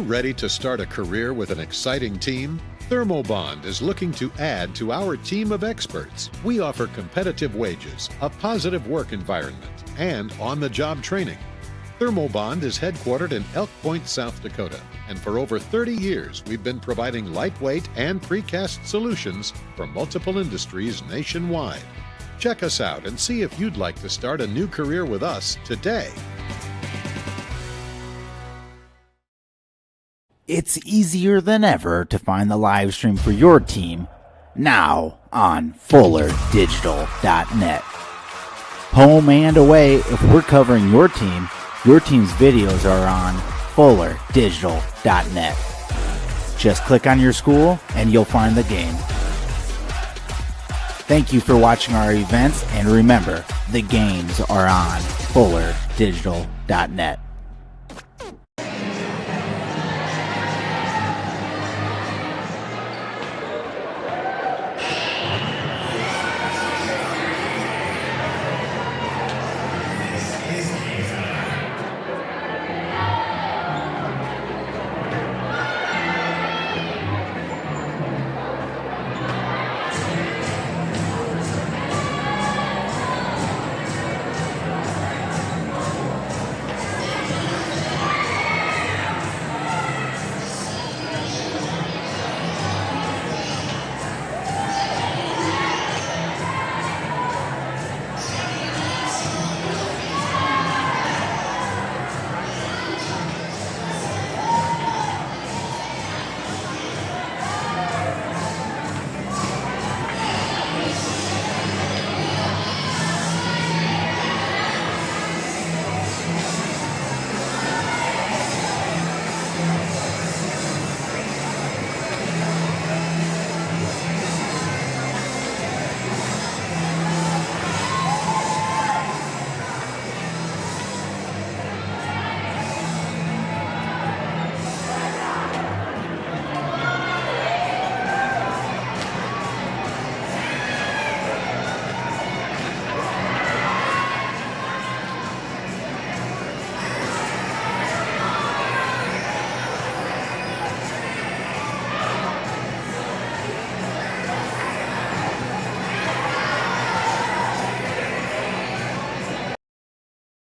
ready to start a career with an exciting team? ThermoBond is looking to add to our team of experts. We offer competitive wages, a positive work environment, and on-the-job training. ThermoBond is headquartered in Elk Point, South Dakota, and for over 30 years we've been providing lightweight and precast solutions for multiple industries nationwide. Check us out and see if you'd like to start a new career with us today. It's easier than ever to find the live stream for your team now on FullerDigital.net. Home and away, if we're covering your team's videos are on FullerDigital.net. Just click on your school and you'll find the game. Thank you for watching our events, and remember, the games are on FullerDigital.net.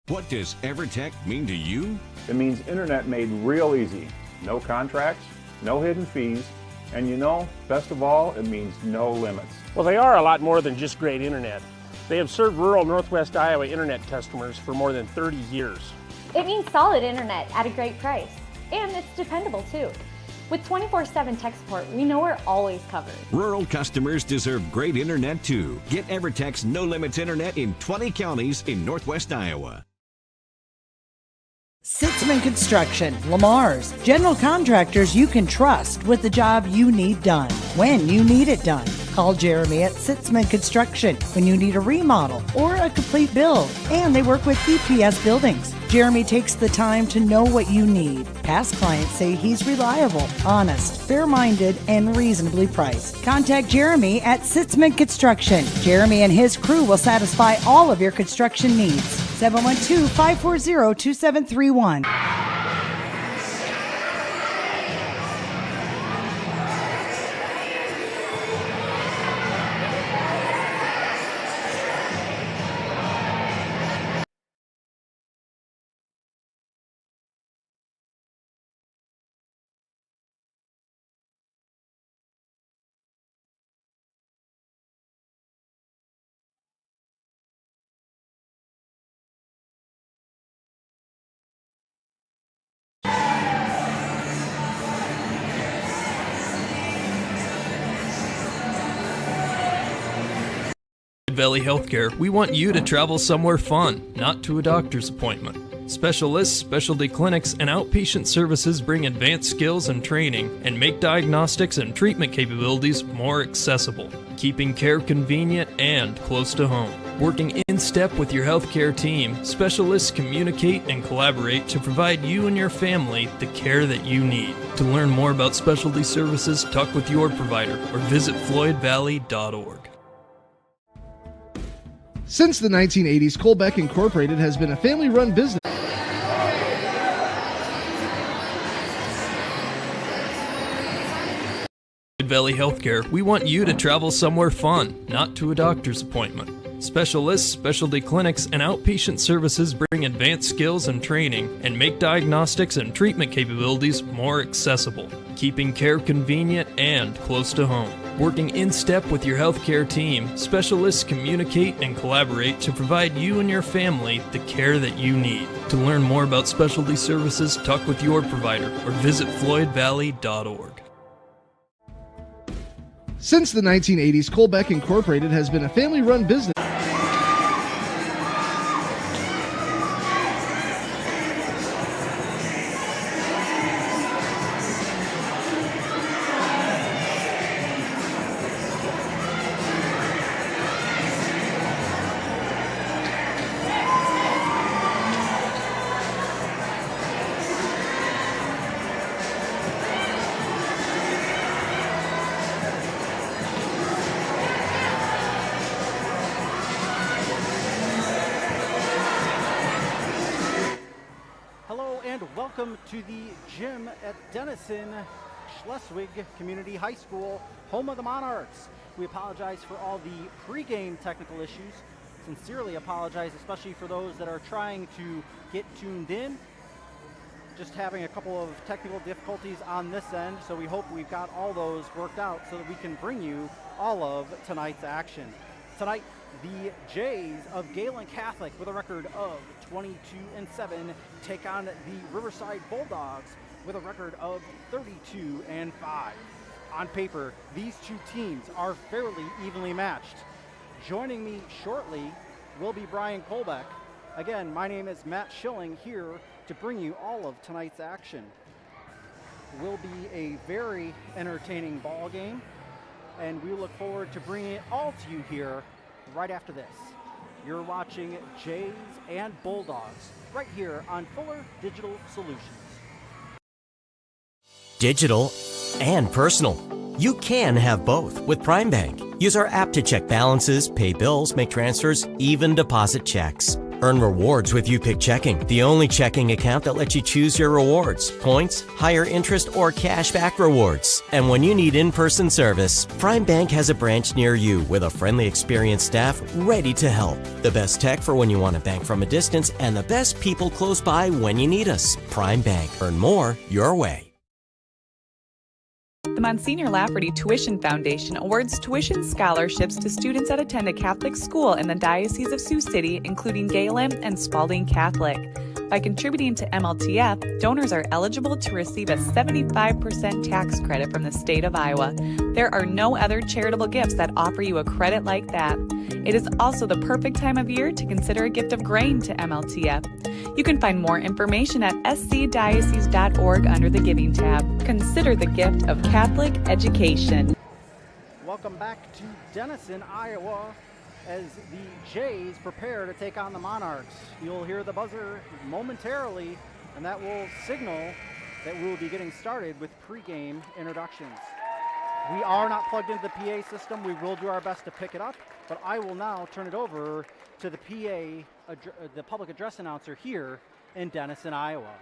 What does EverTech mean to you? It means internet made real easy. No contracts, no hidden fees, and best of all, it means no limits. Well, they are a lot more than just great internet. They have served rural Northwest Iowa internet customers for more than 30 years. It means solid internet at a great price, and it's dependable too. With 24/7 tech support, we know we're always covered. Rural customers deserve great internet too. Get EverTech's No Limits internet in 20 counties in Northwest Iowa. Sitzman Construction, Lamar's, general contractors you can trust with the job you need done, when you need it done. Call Jeremy at Sitzman Construction when you need a remodel or a complete build, and they work with EPS buildings. Jeremy takes the time to know what you need. Past clients say he's reliable, honest, fair-minded, and reasonably priced. Contact Jeremy at Sitzman Construction. Jeremy and his crew will satisfy all of your construction needs. 712-540-2731. Valley Healthcare, we want you to travel somewhere fun, not to a doctor's appointment. Specialists, specialty clinics, and outpatient services bring advanced skills and training and make diagnostics and treatment capabilities more accessible, keeping care convenient and close to home. Working in step with your healthcare team, specialists communicate and collaborate to provide you and your family the care that you need. To learn more about specialty services, talk with your provider or visit floydvalley.org. Since the 1980s, Colbeck Incorporated has been a family-run business. Valley Healthcare, we want you to travel somewhere fun, not to a doctor's appointment. Specialists, specialty clinics, and outpatient services bring advanced skills and training and make diagnostics and treatment capabilities more accessible, keeping care convenient and close to home. Working in step with your healthcare team, specialists communicate and collaborate to provide you and your family the care that you need. To learn more about specialty services, talk with your provider or visit floydvalley.org. Since the 1980s, Colbeck Incorporated has been a family-run business. Welcome to the gym at Denison Schleswig Community High School, home of the Monarchs. We apologize for all the pregame technical issues. Sincerely apologize, especially for those that are trying to get tuned in. Just having a couple of technical difficulties on this end, so we hope we've got all those worked out so that we can bring you all of tonight's action. Tonight, the Jays of Gehlen Catholic, with a record of 22-7, take on the Riverside Bulldogs with a record of 32-5. On paper, these two teams are fairly evenly matched. Joining me shortly will be Brian Colbeck. Again, my name is Matt Schilling, here to bring you all of tonight's action. Will be a very entertaining ball game, and we look forward to bringing it all to you here right after this. You're watching Jays and Bulldogs right here on Fuller Digital Solutions. Digital and personal. You can have both with Prime Bank. Use our app to check balances, pay bills, make transfers, even deposit checks. Earn rewards with YouPick Checking, the only checking account that lets you choose your rewards, points, higher interest, or cash back rewards. And when you need in-person service, Prime Bank has a branch near you with a friendly, experienced staff ready to help. The best tech for when you want to bank from a distance, and the best people close by when you need us. Prime Bank. Earn more your way. The Monsignor Lafferty Tuition Foundation awards tuition scholarships to students that attend a Catholic school in the Diocese of Sioux City, including Gehlen and Spalding Catholic. By contributing to MLTF, donors are eligible to receive a 75% tax credit from the state of Iowa. There are no other charitable gifts that offer you a credit like that. It is also the perfect time of year to consider a gift of grain to MLTF. You can find more information at scdiocese.org under the Giving tab. Consider the gift of Catholic education. Welcome back to Denison, Iowa, as the Jays prepare to take on the Monarchs. You'll hear the buzzer momentarily, and that will signal that we will be getting started with pregame introductions. We are not plugged into the PA system. We will do our best to pick it up, but I will now turn it over to the PA, the public address announcer here in Denison, Iowa.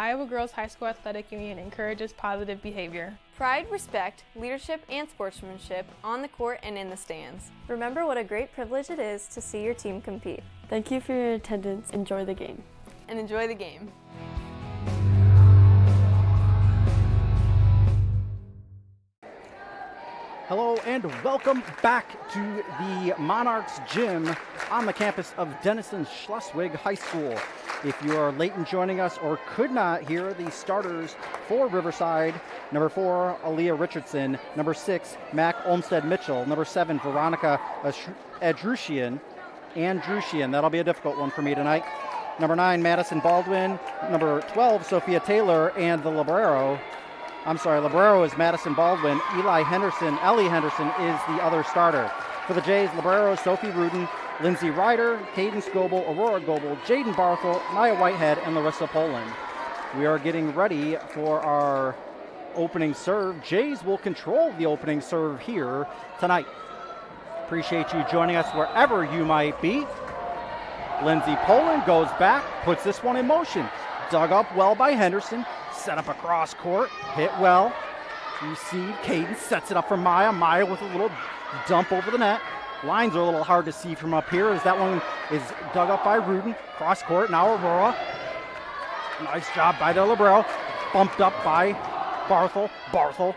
Iowa Girls High School Athletic Union encourages positive behavior. Pride, respect, leadership, and sportsmanship on the court and in the stands. Remember what a great privilege it is to see your team compete. Thank you for your attendance. Enjoy the game. And enjoy the game. Hello and welcome back to the Monarchs Gym on the campus of Denison Schleswig High School. If you are late in joining us or could not hear the starters for Riverside, number 4, Aaliyah Richardson, number 6, Mac Olmstead Mitchell, number 7, Veronica Andrusian. That'll be a difficult one for me tonight. Number 9, Madison Baldwin, number 12, Sophia Taylor, and the Librero is Madison Baldwin. Ellie Henderson is the other starter. For the Jays, Librero, Sophie Rudin, Lindsay Ryder, Cadence Goebel, Aurora Goebel, Jaden Barthel, Maya Whitehead, and Larissa Poland. We are getting ready for our opening serve. Jays will control the opening serve here tonight. Appreciate you joining us wherever you might be. Lindsay Poland goes back, puts this one in motion. Dug up well by Henderson. Set up across court, hit well. Receive, Cadence sets it up for Maya. Maya with a little dump over the net. Lines are a little hard to see from up here as that one is dug up by Rudin. Cross court, now Aurora. Nice job by the Librero. Bumped up by Barthel. Barthel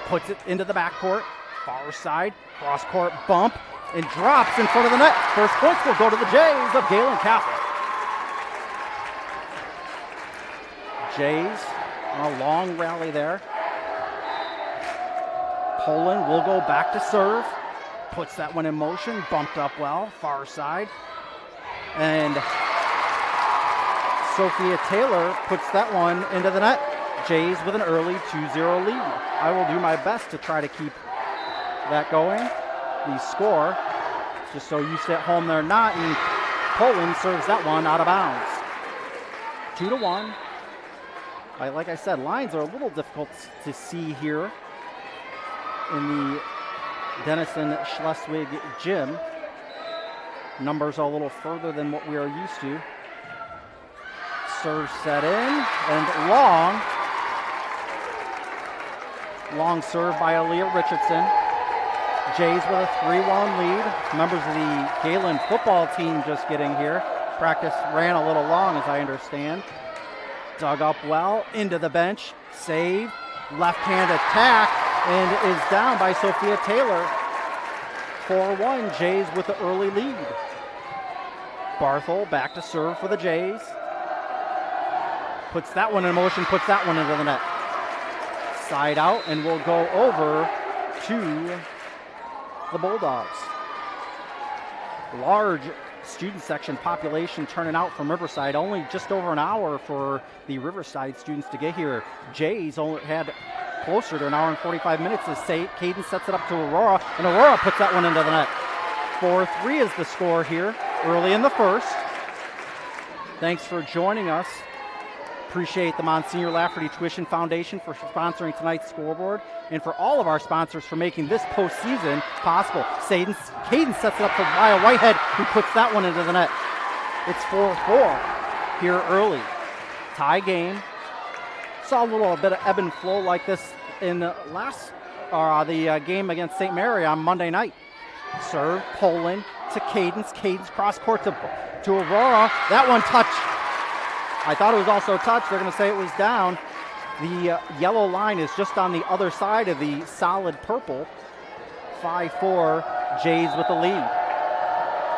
puts it into the backcourt. Far side, cross court bump, and drops in front of the net. First points will go to the Jays of Gehlen Catholic. Jays on a long rally there. Poland will go back to serve. Puts that one in motion. Bumped up well. Far side. And Sophia Taylor puts that one into the net. Jays with an early 2-0 lead. I will do my best to try to keep that going. The score, just so you stay at home they're not. And Poland serves that one out of bounds. 2-1. Like I said, lines are a little difficult to see here in the Denison Schleswig Gym. Numbers are a little further than what we are used to. Serve set in, and long serve by Aaliyah Richardson. Jays with a 3-1 lead. Members of the Gehlen football team just getting here. Practice ran a little long, as I understand. Dug up well, into the bench, save, left-hand attack, and is down by Sophia Taylor. 4-1, Jays with the early lead. Barthel back to serve for the Jays. Puts that one in motion, puts that one into the net. Side out, and we'll go over to the Bulldogs. Large student section population turning out from Riverside. Only just over an hour for the Riverside students to get here. Jays only had closer to an hour and 45 minutes as Cadence sets it up to Aurora, and Aurora puts that one into the net. 4-3 is the score here early in the first. Thanks for joining us. Appreciate the Monsignor Lafferty Tuition Foundation for sponsoring tonight's scoreboard, and for all of our sponsors for making this postseason possible. Cadence sets it up for Maya Whitehead, who puts that one into the net. It's 4-4 here early. Tie game. Saw a little bit of ebb and flow like this in the game against St. Mary on Monday night. Serve, Poland to Cadence. Cadence cross court to Aurora. That one touched. I thought it was also touched. They're going to say it was down. The yellow line is just on the other side of the solid purple. 5-4, Jays with the lead.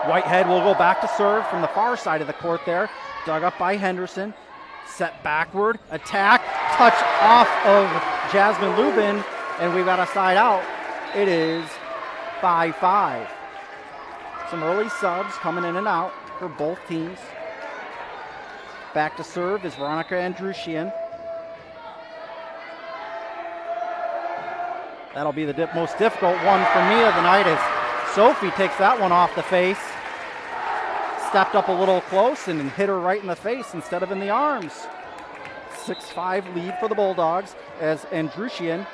Whitehead will go back to serve from the far side of the court there. Dug up by Henderson. Set backward, attack, touch off of Jasmine Lubin, and we've got a side out. It is 5-5. Some early subs coming in and out for both teams. Back to serve is Veronica Andrusian. That'll be the most difficult one for me of the night as Sophie takes that one off the face. Stepped up a little close and hit her right in the face instead of in the arms. 6-5 lead for the Bulldogs as Andrusian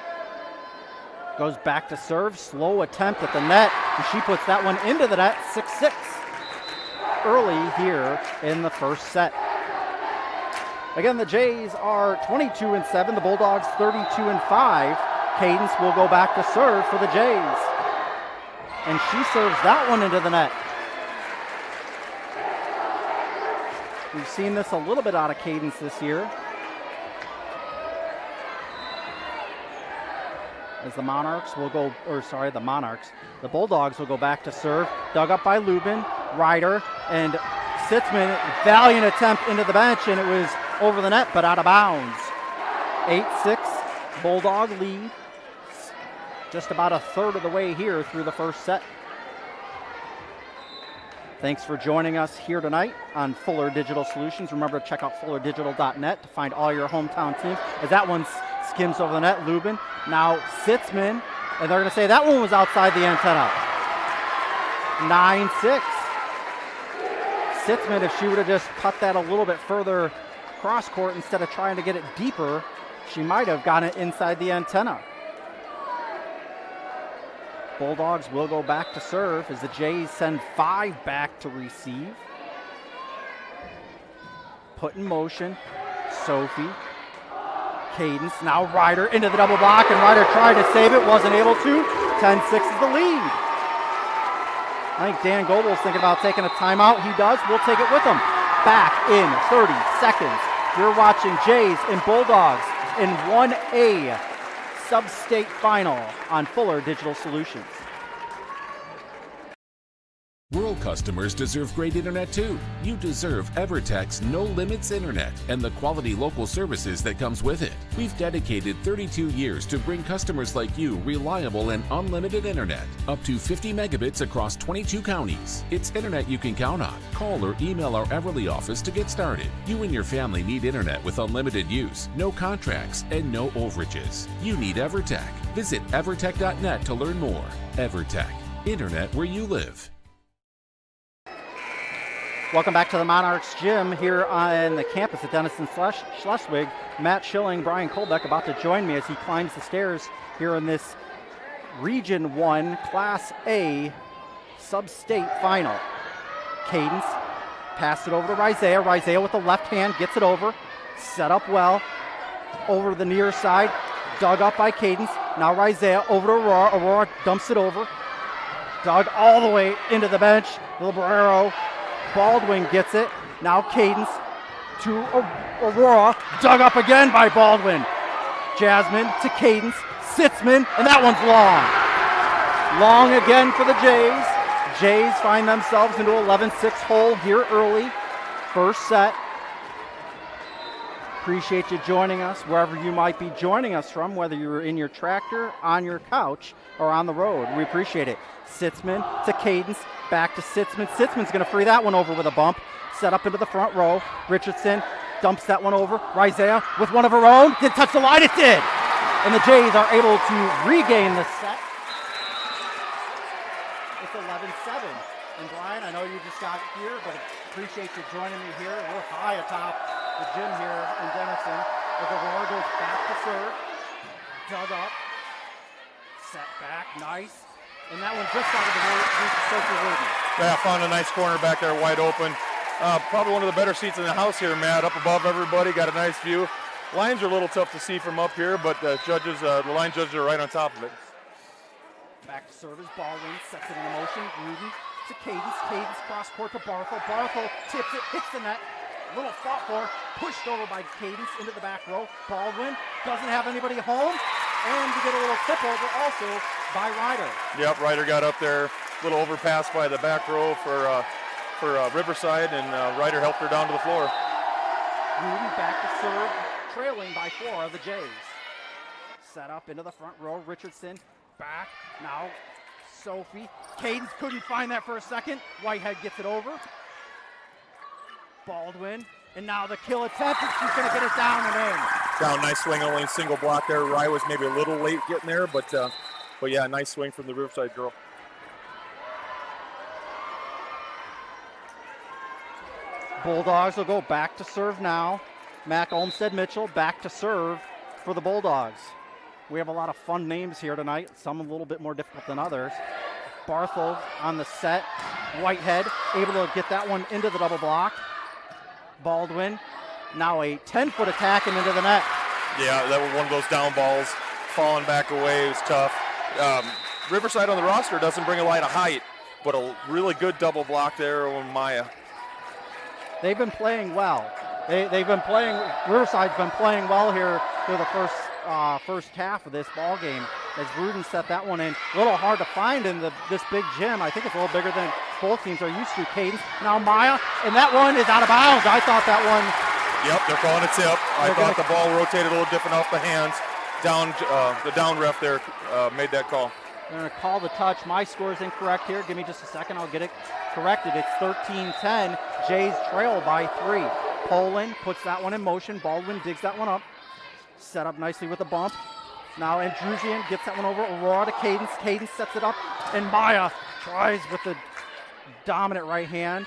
goes back to serve. Slow attempt at the net, and she puts that one into the net. 6-6 early here in the first set. Again, the Jays are 22-7. The Bulldogs 32-5. Cadence will go back to serve for the Jays. And she serves that one into the net. We've seen this a little bit out of Cadence this year. As the Bulldogs will go back to serve. Dug up by Lubin, Ryder, and Sitzman. Valiant attempt into the bench, and it was over the net, but out of bounds. 8-6, Bulldog lead. Just about a third of the way here through the first set. Thanks for joining us here tonight on Fuller Digital Solutions. Remember to check out fullerdigital.net to find all your hometown teams. As that one skims over the net, Lubin. Now Sitzman, and they're going to say that one was outside the antenna. 9-6. Sitzman, if she would have just cut that a little bit further cross court instead of trying to get it deeper, she might have gotten it inside the antenna. Bulldogs will go back to serve as the Jays send 5 back to receive. Put in motion, Sophie, Cadence, now Ryder into the double block, and Ryder tried to save it, wasn't able to. 10-6 is the lead. I think Dan Goebel's thinking about taking a timeout. He does. We'll take it with him. Back in 30 seconds. You're watching Jays and Bulldogs in 1A Sub-State Final on Fuller Digital Solutions. Rural customers deserve great internet too. You deserve EverTech's No Limits Internet and the quality local services that comes with it. We've dedicated 32 years to bring customers like you reliable and unlimited internet, up to 50 megabits across 22 counties. It's internet you can count on. Call or email our Everly office to get started. You and your family need internet with unlimited use, no contracts, and no overages. You need EverTech. Visit evertech.net to learn more. EverTech, internet where you live. Welcome back to the Monarchs Gym here on the campus at Denison-Schleswig. Matt Schilling, Brian Kolbeck about to join me as he climbs the stairs here in this Region 1 Class A Sub-State Final. Cadence passed it over to Rizea. Rizea with the left hand gets it over. Set up well. Over the near side. Dug up by Cadence. Now Rizea over to Aurora. Aurora dumps it over. Dug all the way into the bench. Librero. Baldwin gets it. Now Cadence to Aurora. Dug up again by Baldwin. Jasmine to Cadence. Sitzman, and that one's long. Long again for the Jays. Jays find themselves into 11-6 hole here early. First set. Appreciate you joining us wherever you might be joining us from, whether you're in your tractor, on your couch, or on the road. We appreciate it. Sitzman to Cadence. Back to Sitzman. Sitzman's going to free that one over with a bump. Set up into the front row. Richardson dumps that one over. Rizea with one of her own. Did touch the line. It did. And the Jays are able to regain the set. It's 11-7. And Brian, I know you just got here, but appreciate you joining me here. We're high atop the gym here in Denison. As Aurora goes back to serve. Dug up. Set back. Nice. And that one just out of the way. Yeah, found a nice corner back there, wide open. Probably one of the better seats in the house here, Matt. Up above everybody, got a nice view. Lines are a little tough to see from up here, but the line judges are right on top of it. Back to service, Baldwin sets it in motion. Rudin to Cadence. Cadence cross court to Barthel. Barthel tips it, hits the net. A little fought for, pushed over by Cadence into the back row. Baldwin doesn't have anybody home. And you get a little tip over also by Ryder. Yep, Ryder got up there, a little overpass by the back row for Riverside, and Ryder helped her down to the floor. Rudin back to serve, trailing by 4 of the Jays. Set up into the front row. Richardson back. Now Sophie. Cadence couldn't find that for a second. Whitehead gets it over. Baldwin. And now the kill attempt, and she's going to get it down and in. Down, nice swing, only single block there. Rye was maybe a little late getting there, but yeah, nice swing from the Riverside girl. Bulldogs will go back to serve now. Mac Olmsted Mitchell back to serve for the Bulldogs. We have a lot of fun names here tonight, some a little bit more difficult than others. Barthel on the set. Whitehead able to get that one into the double block. Baldwin Now a 10-foot attack and into the net. Yeah, that was one of those down balls, falling back away. It was tough. Riverside on the roster doesn't bring a lot of height, but a really good double block there on Maya. They've been playing well. Riverside's been playing well here through the first half of this ball game. As Rudin set that one in, a little hard to find in this big gym. I think it's a little bigger than both teams are used to. Cadence, now Maya, and that one is out of bounds. I thought that one. Yep, they're calling a tip. I thought the ball rotated a little different off the hands. The down ref there made that call. They're going to call the touch. My score is incorrect here. Give me just a second. I'll get it corrected. It's 13-10. Jays trail by 3. Poland puts that one in motion. Baldwin digs that one up. Set up nicely with a bump. Now Andrusian gets that one over. Aurora to Cadence. Cadence sets it up. And Maya tries with the dominant right hand.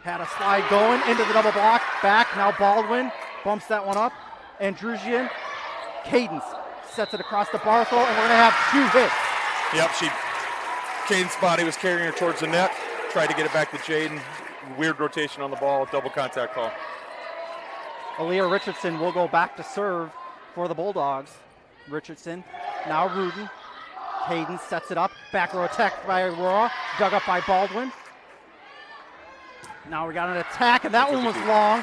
Had a slide going into the double block. Back. Now Baldwin bumps that one up. Andrusian. Cadence sets it across the Barthel. And we're going to have 2 hits. Yep, Caden's body was carrying her towards the net. Tried to get it back to Jaden. Weird rotation on the ball. Double contact call. Aaliyah Richardson will go back to serve for the Bulldogs. Richardson, now Rudin. Cadence sets it up. Back row attack by Aurora. Dug up by Baldwin. Now we got an attack, and that one was long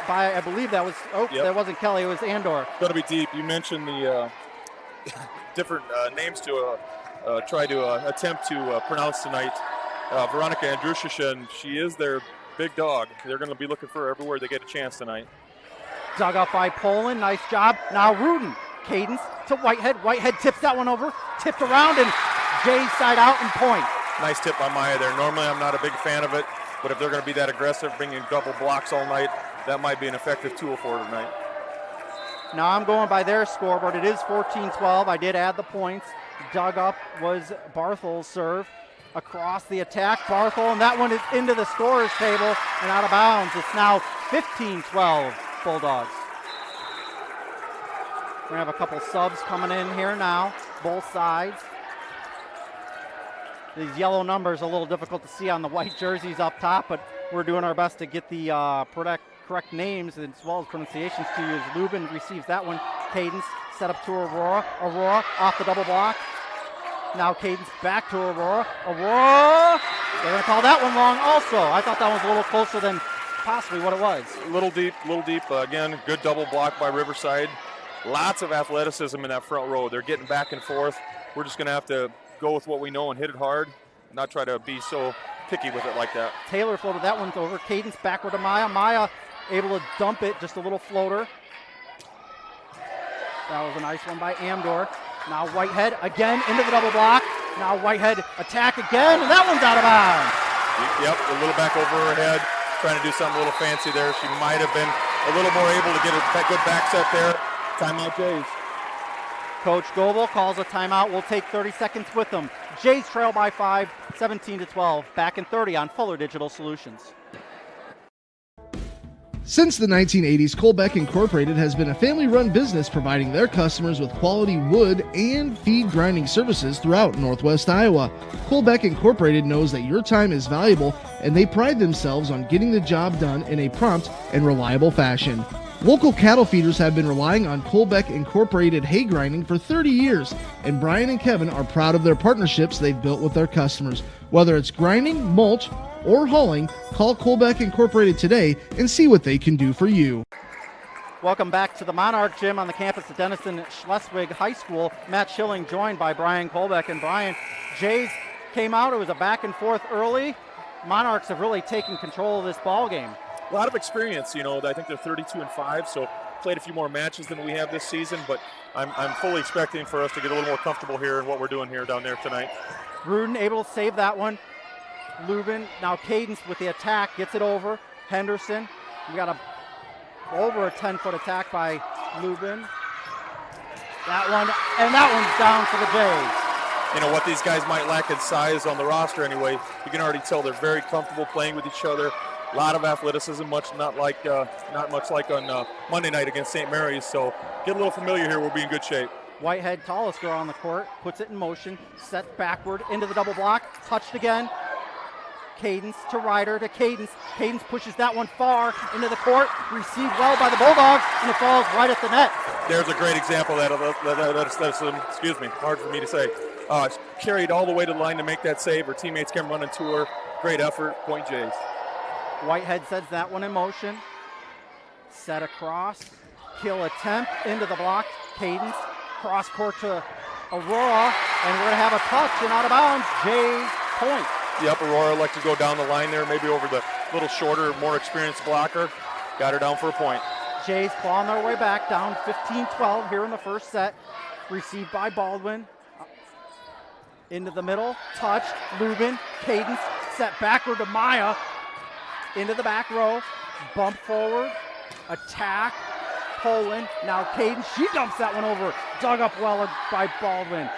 by, I believe that was, that wasn't Kelly, it was Andor. Going to be deep. You mentioned the different names to try to attempt to pronounce tonight. Veronica Andrushashin, she is their big dog. They're going to be looking for her everywhere they get a chance tonight. Dug up by Poland, nice job. Now Rudin, Cadence to Whitehead. Whitehead tips that one over, tipped around, and Jay's side out and point. Nice tip by Maya there. Normally I'm not a big fan of it, but if they're going to be that aggressive, bringing double blocks all night, that might be an effective tool for her tonight. Now I'm going by their scoreboard. It is 14-12. I did add the points. Dug up was Barthel's serve. Across the attack, Barthel, and that one is into the scorer's table and out of bounds. It's now 15-12 Bulldogs. We're going to have a couple subs coming in here now, both sides. These yellow numbers are a little difficult to see on the white jerseys up top, but we're doing our best to get the correct names as well as pronunciations to you. As Lubin receives that one. Cadence set up to Aurora. Aurora off the double block. Now Cadence back to Aurora. Aurora! They're going to call that one long also. I thought that was a little closer than possibly what it was. A little deep. Again, good double block by Riverside. Lots of athleticism in that front row. They're getting back and forth. We're just going to have to go with what we know and hit it hard, not try to be so picky with it like that. Taylor floated that one over. Cadence backward to Maya. Maya able to dump it, just a little floater. That was a nice one by Amdor. Now Whitehead again into the double block. Now Whitehead attack again, and that one's out of bounds. Yep, a little back over her head, trying to do something a little fancy there. She might have been a little more able to get a good back set there. Timeout Jays. Coach Goebel calls a timeout. We'll take 30 seconds with them. Jays trail by 5, 17-12. Back in 30 on Fuller Digital Solutions. Since the 1980s, Colbeck Incorporated has been a family-run business providing their customers with quality wood and feed grinding services throughout Northwest Iowa. Colbeck Incorporated knows that your time is valuable, and they pride themselves on getting the job done in a prompt and reliable fashion. Local cattle feeders have been relying on Colbeck Incorporated hay grinding for 30 years, and Brian and Kevin are proud of their partnerships they've built with their customers. Whether it's grinding, mulch, or hauling, call Colbeck Incorporated today and see what they can do for you. Welcome back to the Monarch Gym on the campus of Denison Schleswig High School. Matt Schilling joined by Brian Colbeck. And Brian, Jays came out. It was a back and forth early. Monarchs have really taken control of this ball game. A lot of experience, you know. I think they're 32-5, so played a few more matches than we have this season, but I'm fully expecting for us to get a little more comfortable here in what we're doing here down there tonight. Rudin able to save that one. Lubin, now Cadence with the attack, gets it over. Henderson, we got over a 10-foot attack by Lubin. That one, and that one's down for the Jays. You know, what these guys might lack in size on the roster anyway, you can already tell they're very comfortable playing with each other. A lot of athleticism, not much like on Monday night against St. Mary's, so get a little familiar here, we'll be in good shape. Whitehead, tallest girl on the court, puts it in motion, set backward into the double block, touched again. Cadence to Ryder to Cadence. Cadence pushes that one far into the court. Received well by the Bulldogs, and it falls right at the net. There's a great example of that's excuse me, hard for me to say. Carried all the way to the line to make that save. Her teammates came running to her. Great effort, point Jays. Whitehead sends that one in motion. Set across. Kill attempt into the block. Cadence. Cross court to Aurora. And we're going to have a touch and out of bounds. Jays point. Yep, Aurora like to go down the line there, maybe over the little shorter, more experienced blocker. Got her down for a point. Jays clawing their way back, down 15-12 here in the first set. Received by Baldwin. Into the middle, touched. Lubin, Cadence, set backward to Maya. Into the back row, bump forward, attack. Poland, now Cadence, she dumps that one over. Dug up well by Baldwin.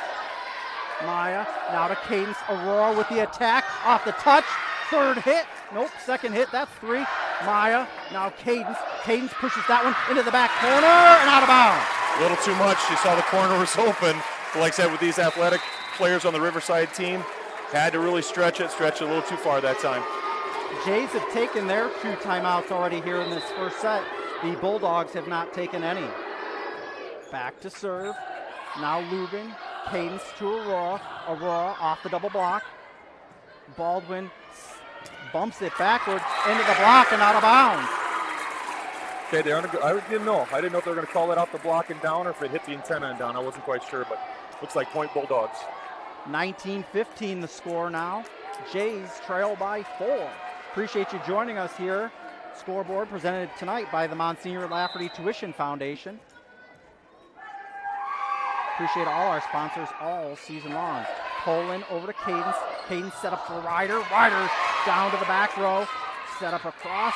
Maya, now to Cadence. Aurora with the attack, off the touch. Third hit, nope, second hit, that's three. Maya, now Cadence. Cadence pushes that one into the back corner and out of bounds. A little too much, she saw the corner was open. But like I said, with these athletic players on the Riverside team, had to really stretch it a little too far that time. Jays have taken their 2 timeouts already here in this first set. The Bulldogs have not taken any. Back to serve. Now Lubin. Cadence to Aurora. Aurora off the double block. Baldwin bumps it backward into the block and out of bounds. Okay, I didn't know. I didn't know if they were going to call it off the block and down or if it hit the antenna and down. I wasn't quite sure, but looks like point Bulldogs. 19-15 the score now. Jays trail by 4. Appreciate you joining us here. Scoreboard presented tonight by the Monsignor Lafferty Tuition Foundation. Appreciate all our sponsors all season long. Poland over to Cadence. Cadence set up for Ryder. Ryder down to the back row. Set up across.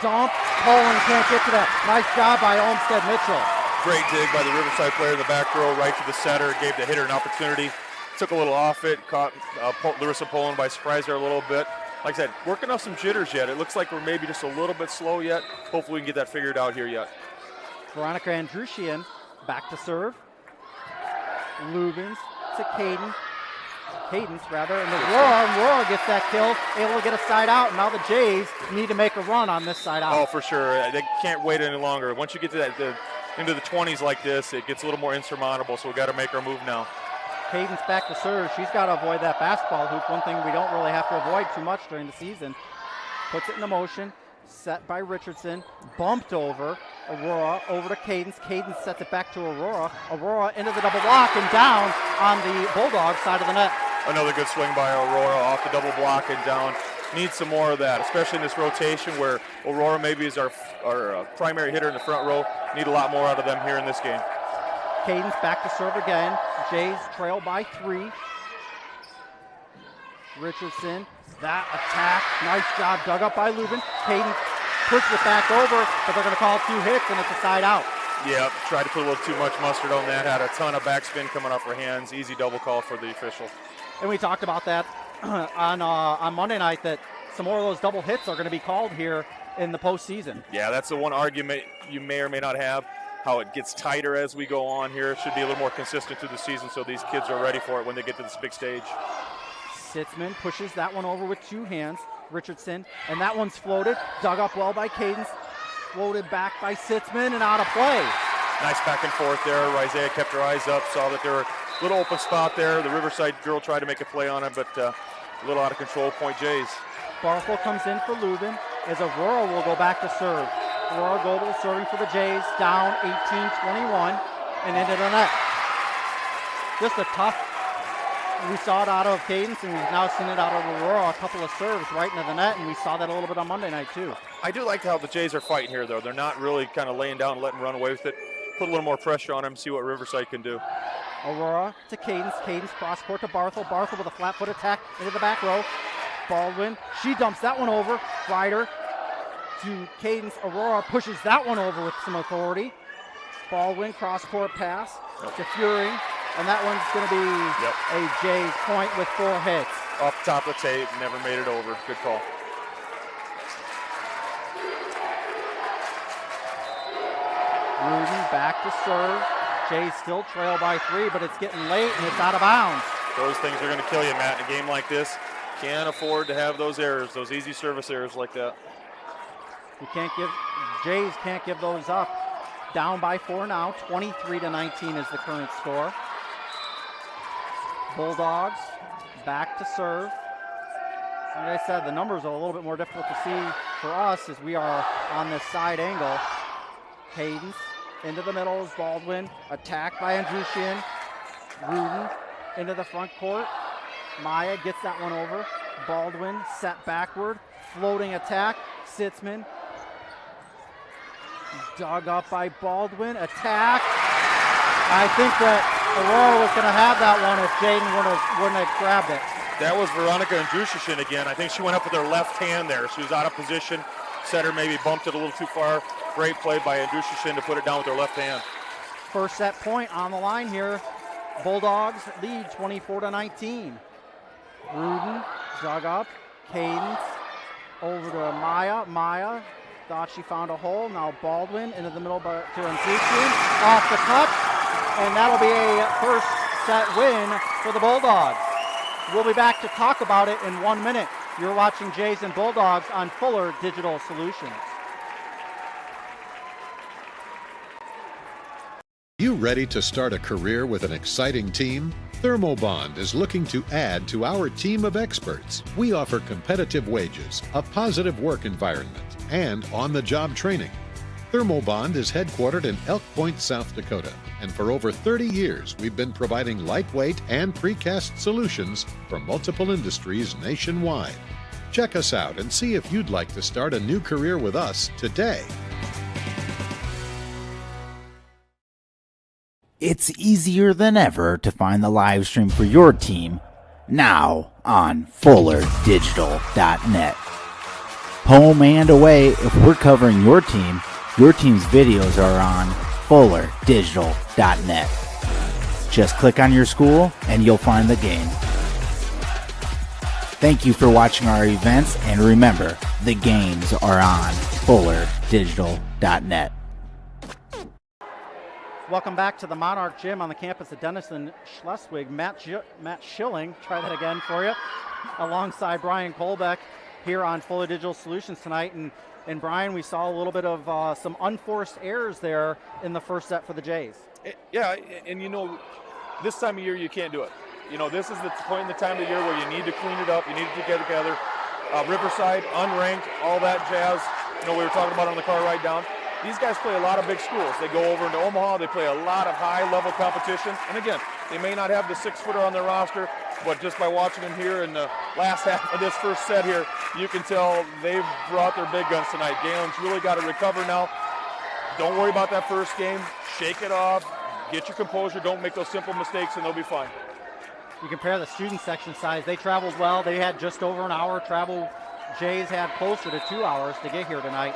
Dump. Poland can't get to that. Nice job by Olmsted Mitchell. Great dig by the Riverside player in the back row, right to the setter. Gave the hitter an opportunity. Took a little off it. Caught Larissa Poland by surprise there a little bit. Like I said, working off some jitters yet. It looks like we're maybe just a little bit slow yet. Hopefully we can get that figured out here yet. Veronica Andrusian back to serve. Lubins to Cadence, and Aurora gets that kill, able to get a side out. Now the Jays need to make a run on this side out. Oh, for sure. They can't wait any longer. Once you get to that into the 20s like this, it gets a little more insurmountable, so we got to make our move now. Cadence back to serve. She's got to avoid that basketball hoop, one thing we don't really have to avoid too much during the season. Puts it into motion, set by Richardson, bumped over. Aurora over to Cadence. Cadence sets it back to Aurora. Aurora into the double block and down on the Bulldog side of the net. Another good swing by Aurora off the double block and down. Needs some more of that, especially in this rotation where Aurora maybe is our primary hitter in the front row. Need a lot more out of them here in this game. Cadence back to serve again. Jays trail by 3. Richardson, that attack, nice job, dug up by Lubin. Cadence pushed it back over, but they're going to call 2 hits, and it's a side out. Yeah, tried to put a little too much mustard on that. Had a ton of backspin coming off her hands. Easy double call for the official. And we talked about that on Monday night, that some more of those double hits are going to be called here in the postseason. Yeah, that's the one argument you may or may not have. How it gets tighter as we go on here. It should be a little more consistent through the season so these kids are ready for it when they get to this big stage. Sitzman pushes that one over with 2 hands. Richardson, and that one's floated. Dug up well by Cadence. Floated back by Sitzman and out of play. Nice back and forth there. Isaiah kept her eyes up, saw that there were a little open spot there. The Riverside girl tried to make a play on it, but a little out of control. Point Jays. Barthel comes in for Lubin as Aurora will go back to serve. Aurora Goebel serving for the Jays, down 18-21 and into the net. Just a tough. We saw it out of Cadence, and we've now seen it out of Aurora. A couple of serves right into the net, and we saw that a little bit on Monday night, too. I do like how the Jays are fighting here, though. They're not really kind of laying down and letting them run away with it. Put a little more pressure on them, see what Riverside can do. Aurora to Cadence. Cadence cross-court to Barthel. Barthel with a flat-foot attack into the back row. Baldwin, she dumps that one over. Ryder to Cadence. Aurora pushes that one over with some authority. Baldwin, cross-court pass to Fury. And that one's going to be a Jays point with 4 hits. Off the top of the tape, never made it over. Good call. Rudin back to serve. Jays still trail by 3, but it's getting late and it's out of bounds. Those things are going to kill you, Matt, in a game like this. Can't afford to have those errors, those easy service errors like that. Jays can't give those up. Down by 4 now, 23-19 is the current score. Bulldogs back to serve. Like I said, the numbers are a little bit more difficult to see for us as we are on this side angle. Cadence into the middle is Baldwin. Attack by Andrusian. Rudin into the front court. Maya gets that one over. Baldwin set backward. Floating attack. Sitzman. Dug up by Baldwin. Attack. I think that Aurora was going to have that one if Jaden wouldn't have grabbed it. That was Veronica Andrusian again. I think she went up with her left hand there. She was out of position. Setter maybe bumped it a little too far. Great play by Andrusian to put it down with her left hand. First set point on the line here. Bulldogs lead 24-19. Rudin dug up. Cadence over to Maya. Maya thought she found a hole. Now Baldwin into the middle to Andrusian. Off the cut. And that'll be a first set win for the Bulldogs. We'll be back to talk about it in 1 minute. You're watching Jays and Bulldogs on Fuller Digital Solutions. You ready to start a career with an exciting team? Thermobond is looking to add to our team of experts. We offer competitive wages, a positive work environment, and on-the-job training. Thermobond is headquartered in Elk Point, South Dakota, and for over 30 years we've been providing lightweight and precast solutions for multiple industries nationwide. Check us out and see if you'd like to start a new career with us today. It's easier than ever to find the live stream for your team now on FullerDigital.net. Home and away, if we're covering your team's videos are on FullerDigital.net. Just click on your school and you'll find the game. Thank you for watching our events, and remember, the games are on FullerDigital.net. Welcome back to the Monarch Gym on the campus of Denison Schleswig. Matt Schilling, try that again for you, alongside Brian Kolbeck here on Fuller Digital Solutions tonight. And Brian, we saw a little bit of some unforced errors there in the first set for the Jays. Yeah, and you know, this time of year you can't do it. You know, this is the point in the time of the year where you need to clean it up, you need to get together. Riverside, unranked, all that jazz. You know, we were talking about on the car ride down. These guys play a lot of big schools. They go over into Omaha, they play a lot of high-level competition. And again, they may not have the 6-footer on their roster, but just by watching them here in the last half of this first set here, you can tell they've brought their big guns tonight. Gehlen's really got to recover now. Don't worry about that first game. Shake it off. Get your composure. Don't make those simple mistakes, and they'll be fine. You compare the student section size. They traveled well. They had just over an hour travel. Jays had closer to 2 hours to get here tonight.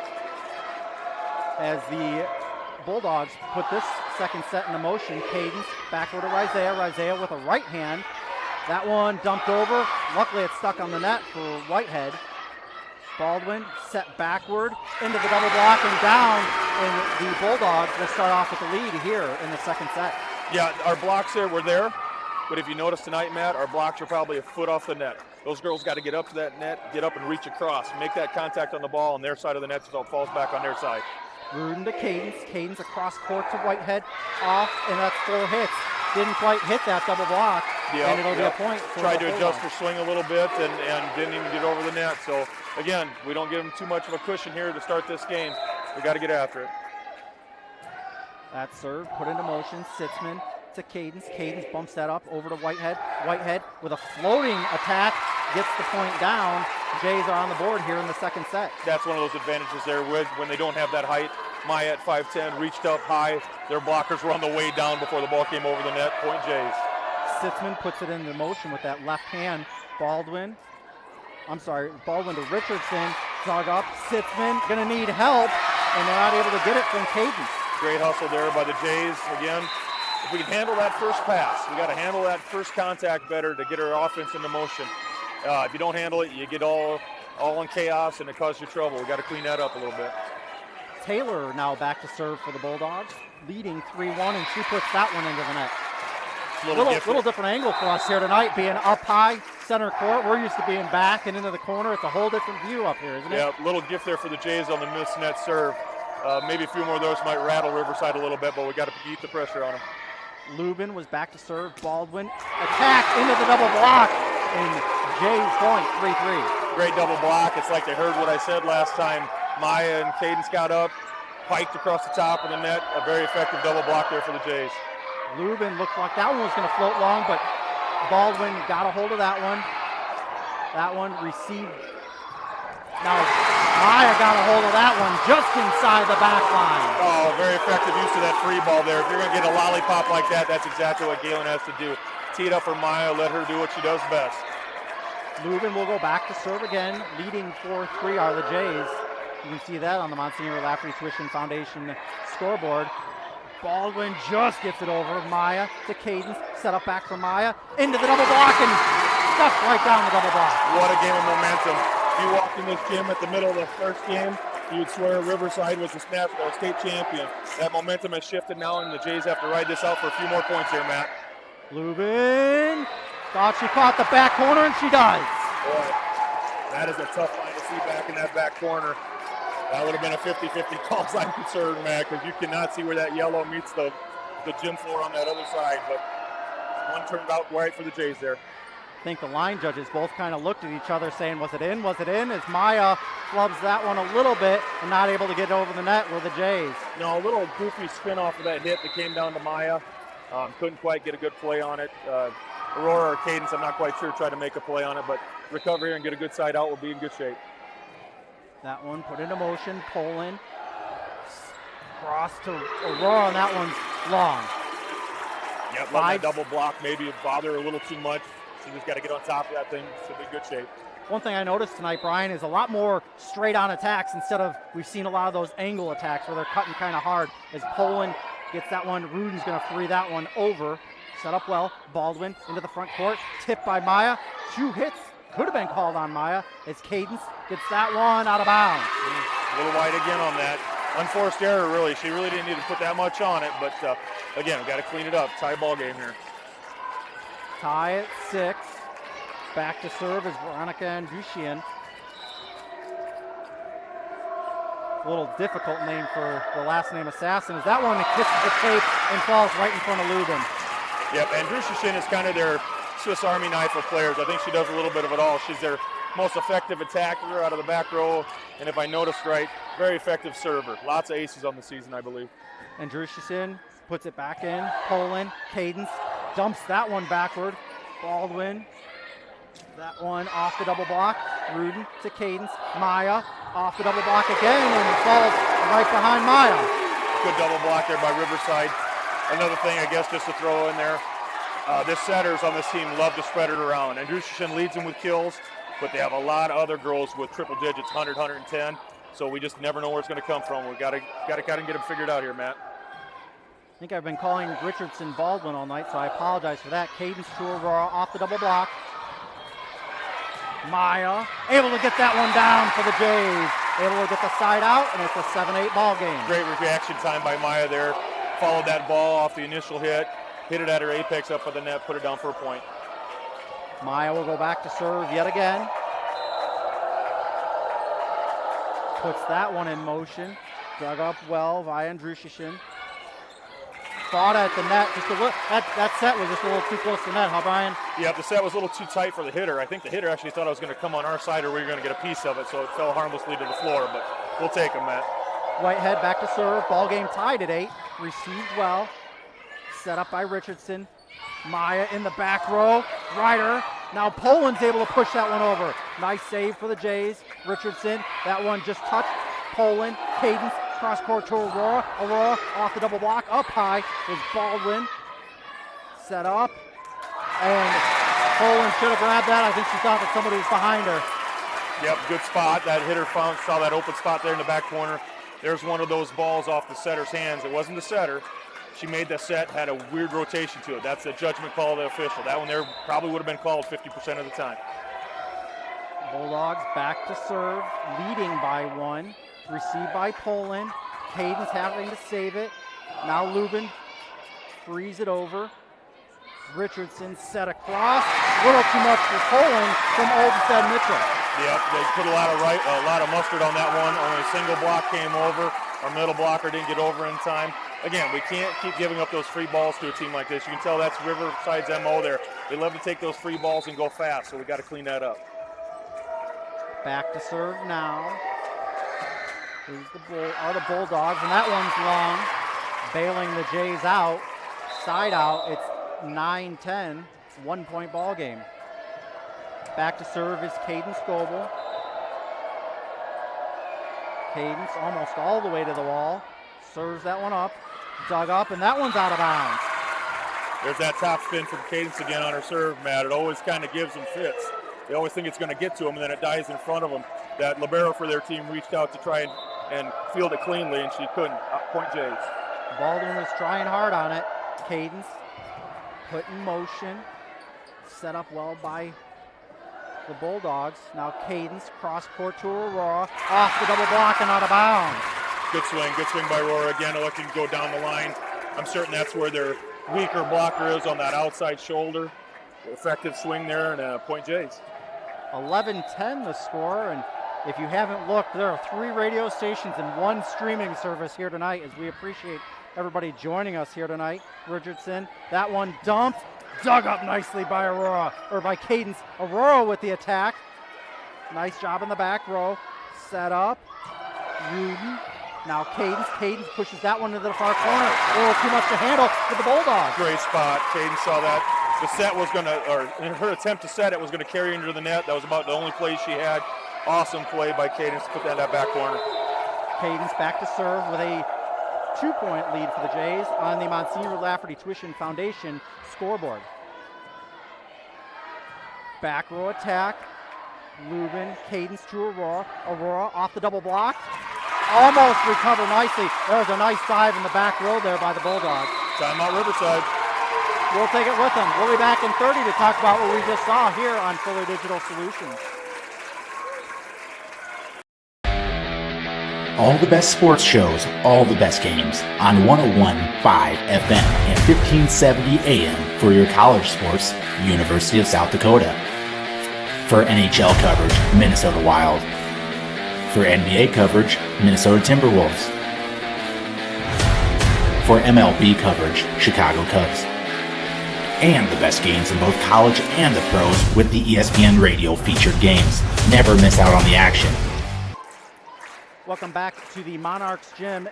As the Bulldogs put this second set into motion, Cadence backward to Rizea. Rizea with a right hand. That one dumped over. Luckily, it stuck on the net for Whitehead. Baldwin set backward into the double block and down. And the Bulldogs will start off with the lead here in the second set. Yeah, our blocks there were there. But if you notice tonight, Matt, our blocks are probably a foot off the net. Those girls got to get up to that net, get up and reach across, make that contact on the ball on their side of the net so it falls back on their side. Rudin to Cadence. Cadence across court to Whitehead. Off, and that's 4 hits. Didn't quite hit that double block, and it'll be a point. Tried to adjust her swing a little bit and didn't even get over the net. So, again, we don't give them too much of a cushion here to start this game. We got to get after it. That serve put into motion. Sitzman to Cadence. Cadence bumps that up over to Whitehead. Whitehead with a floating attack gets the point down. Jays are on the board here in the second set. That's one of those advantages there when they don't have that height. Maya at 5'10", reached up high. Their blockers were on the way down before the ball came over the net. Point Jays. Sitzman puts it into motion with that left hand. Baldwin to Richardson. Dug up. Sitzman going to need help, and they're not able to get it from Cadence. Great hustle there by the Jays. Again, if we can handle that first pass, we got to handle that first contact better to get our offense into motion. If you don't handle it, you get all in chaos, and it causes you trouble. We got to clean that up a little bit. Taylor now back to serve for the Bulldogs, leading 3-1, and she puts that one into the net. Little different angle for us here tonight, being up high, center court. We're used to being back and into the corner. It's a whole different view up here, isn't it? Yeah, little gift there for the Jays on the missed net serve. Maybe a few more of those might rattle Riverside a little bit, but we got to keep the pressure on them. Lubin was back to serve. Baldwin attack into the double block. And Jay's point, 3-3. Great double block. It's like they heard what I said last time. Maya and Cadence got up, piked across the top of the net. A very effective double block there for the Jays. Lubin looked like that one was going to float long, but Baldwin got a hold of that one. That one received. Now Maya got a hold of that one just inside the back line. Oh, very effective use of that free ball there. If you're going to get a lollipop like that, that's exactly what Gehlen has to do. Tee it up for Maya, let her do what she does best. Lubin will go back to serve again. Leading 4-3 are the Jays. You can see that on the Monsignor Lafferty Tuition Foundation scoreboard. Baldwin just gets it over. Maya to Cadence. Set up back for Maya. Into the double block and stuff right down the double block. What a game of momentum. If you walked in this gym at the middle of the first game, you'd swear Riverside was the state champion. That momentum has shifted now, and the Jays have to ride this out for a few more points here, Matt. Lubin thought she caught the back corner, and she does. Boy, that is a tough line to see back in that back corner. That would have been a 50-50 call sign concern, Matt, because you cannot see where that yellow meets the gym floor on that other side. But one turned out right for the Jays there. I think the line judges both kind of looked at each other saying, was it in, was it in? As Maya flubs that one a little bit and not able to get over the net with the Jays. No, a little goofy spin off of that hit that came down to Maya. Couldn't quite get a good play on it. Aurora or Cadence, I'm not quite sure, tried to make a play on it, but recover here and get a good side out will be in good shape. That one put into motion, Poland. Cross to Aurora, and that one's long. Yep, let that double block maybe bother a little too much. She just got to get on top of that thing. She'll be in good shape. One thing I noticed tonight, Brian, is a lot more straight-on attacks instead of we've seen a lot of those angle attacks where they're cutting kind of hard. As Poland gets that one, Rudin's going to free that one over. Set up well. Baldwin into the front court. Tipped by Maya. 2 hits. Could have been called on Maya as Cadence gets that one out of bounds. A little wide again on that. Unforced error, really. She really didn't need to put that much on it, but again, we've got to clean it up. Tie ball game here. Tie at 6. Back to serve is Veronica Andrusian. A little difficult name for the last name Assassin. Is that one that kisses the tape and falls right in front of Lubin. Yep, Andrusian is kind of their Swiss Army knife of players. I think she does a little bit of it all. She's their most effective attacker out of the back row, and if I noticed right, very effective server. Lots of aces on the season, I believe. Andrusian puts it back in. Poland, Cadence dumps that one backward. Baldwin, that one off the double block. Rudin to Cadence. Maya off the double block again and falls right behind Maya. Good double block there by Riverside. Another thing, I guess, just to throw in there, this setters on this team love to spread it around. Andrusian leads them with kills, but they have a lot of other girls with triple digits, 100, 110. So we just never know where it's going to come from. We've got to kind of get them figured out here, Matt. I think I've been calling Richardson Baldwin all night, so I apologize for that. Cadence to Aurora off the double block. Maya able to get that one down for the Jays. Able to get the side out, and it's a 7-8 ball game. Great reaction time by Maya there. Followed that ball off the initial hit. Hit it at her apex up for the net, put it down for a point. Maya will go back to serve yet again. Puts that one in motion. Dug up well via Andrusian. Fought at the net just a little. That set was just a little too close to the net, huh, Brian? Yeah, the set was a little too tight for the hitter. I think the hitter actually thought I was going to come on our side or we were going to get a piece of it, so it fell harmlessly to the floor, but we'll take him, Matt. Whitehead back to serve. Ball game tied at 8. Received well. Set up by Richardson. Maya in the back row. Ryder. Now Poland's able to push that one over. Nice save for the Jays. Richardson. That one just touched. Poland. Cadence. Cross court to Aurora. Aurora off the double block. Up high is Baldwin. Set up. And Poland should have grabbed that. I think she thought that somebody was behind her. Yep, good spot. That hitter saw that open spot there in the back corner. There's one of those balls off the setter's hands. It wasn't the setter. She made the set, had a weird rotation to it. That's a judgment call of the official. That one there probably would have been called 50% of the time. Bulldogs back to serve, leading by 1. Received by Poland. Cadence having to save it. Now Lubin frees it over. Richardson set across. A little too much for Poland from Olmsted Mitchell. Yep, they put a lot of mustard on that one. Only a single block came over. Our middle blocker didn't get over in time. Again, we can't keep giving up those free balls to a team like this. You can tell that's Riverside's MO there. They love to take those free balls and go fast, so we got to clean that up. Back to serve now. Here's the Bulldogs, and that one's long. Bailing the Jays out. Side out, it's 9-10. It's a 1-point ball game. Back to serve is Caden Scoble. Cadence almost all the way to the wall. Serves that one up. Dug up, and that one's out of bounds. There's that top spin from Cadence again on her serve, Matt. It always kind of gives them fits. They always think it's going to get to them, and then it dies in front of them. That libero for their team reached out to try and field it cleanly, and she couldn't. Point Jays. Baldwin was trying hard on it. Cadence put in motion. Set up well by the Bulldogs. Now Cadence cross court to Aurora. Off the double block and out of bounds. Good swing by Aurora. Again, looking to go down the line. I'm certain that's where their weaker blocker is, on that outside shoulder. Effective swing there, and Point Jays. 11-10 the score, and if you haven't looked, there are 3 radio stations and 1 streaming service here tonight, as we appreciate everybody joining us here tonight. Richardson, that one dumped, dug up nicely by Aurora, or by Cadence. Aurora with the attack. Nice job in the back row. Set up. Rudin. Now Cadence pushes that one into the far corner. A little too much to handle for the Bulldogs. Great spot. Cadence saw that. The set was going to, or in her attempt to set it, was going to carry into the net. That was about the only play she had. Awesome play by Cadence to put that in that back corner. Cadence back to serve with a 2-point lead for the Jays on the Monsignor Lafferty Tuition Foundation scoreboard. Back row attack. Lubin, Cadence to Aurora. Aurora off the double block. Almost recovered nicely. There was a nice dive in the back row there by the Bulldogs. Timeout Riverside. We'll take it with them. We'll be back in 30 to talk about what we just saw here on Fuller Digital Solutions. All the best sports shows, all the best games on 101.5 FM and 1570 AM for your college sports, University of South Dakota. For NHL coverage, Minnesota Wild. For NBA coverage, Minnesota Timberwolves. For MLB coverage, Chicago Cubs. And the best games in both college and the pros with the ESPN Radio featured games. Never miss out on the action. Welcome back to the Monarchs Gym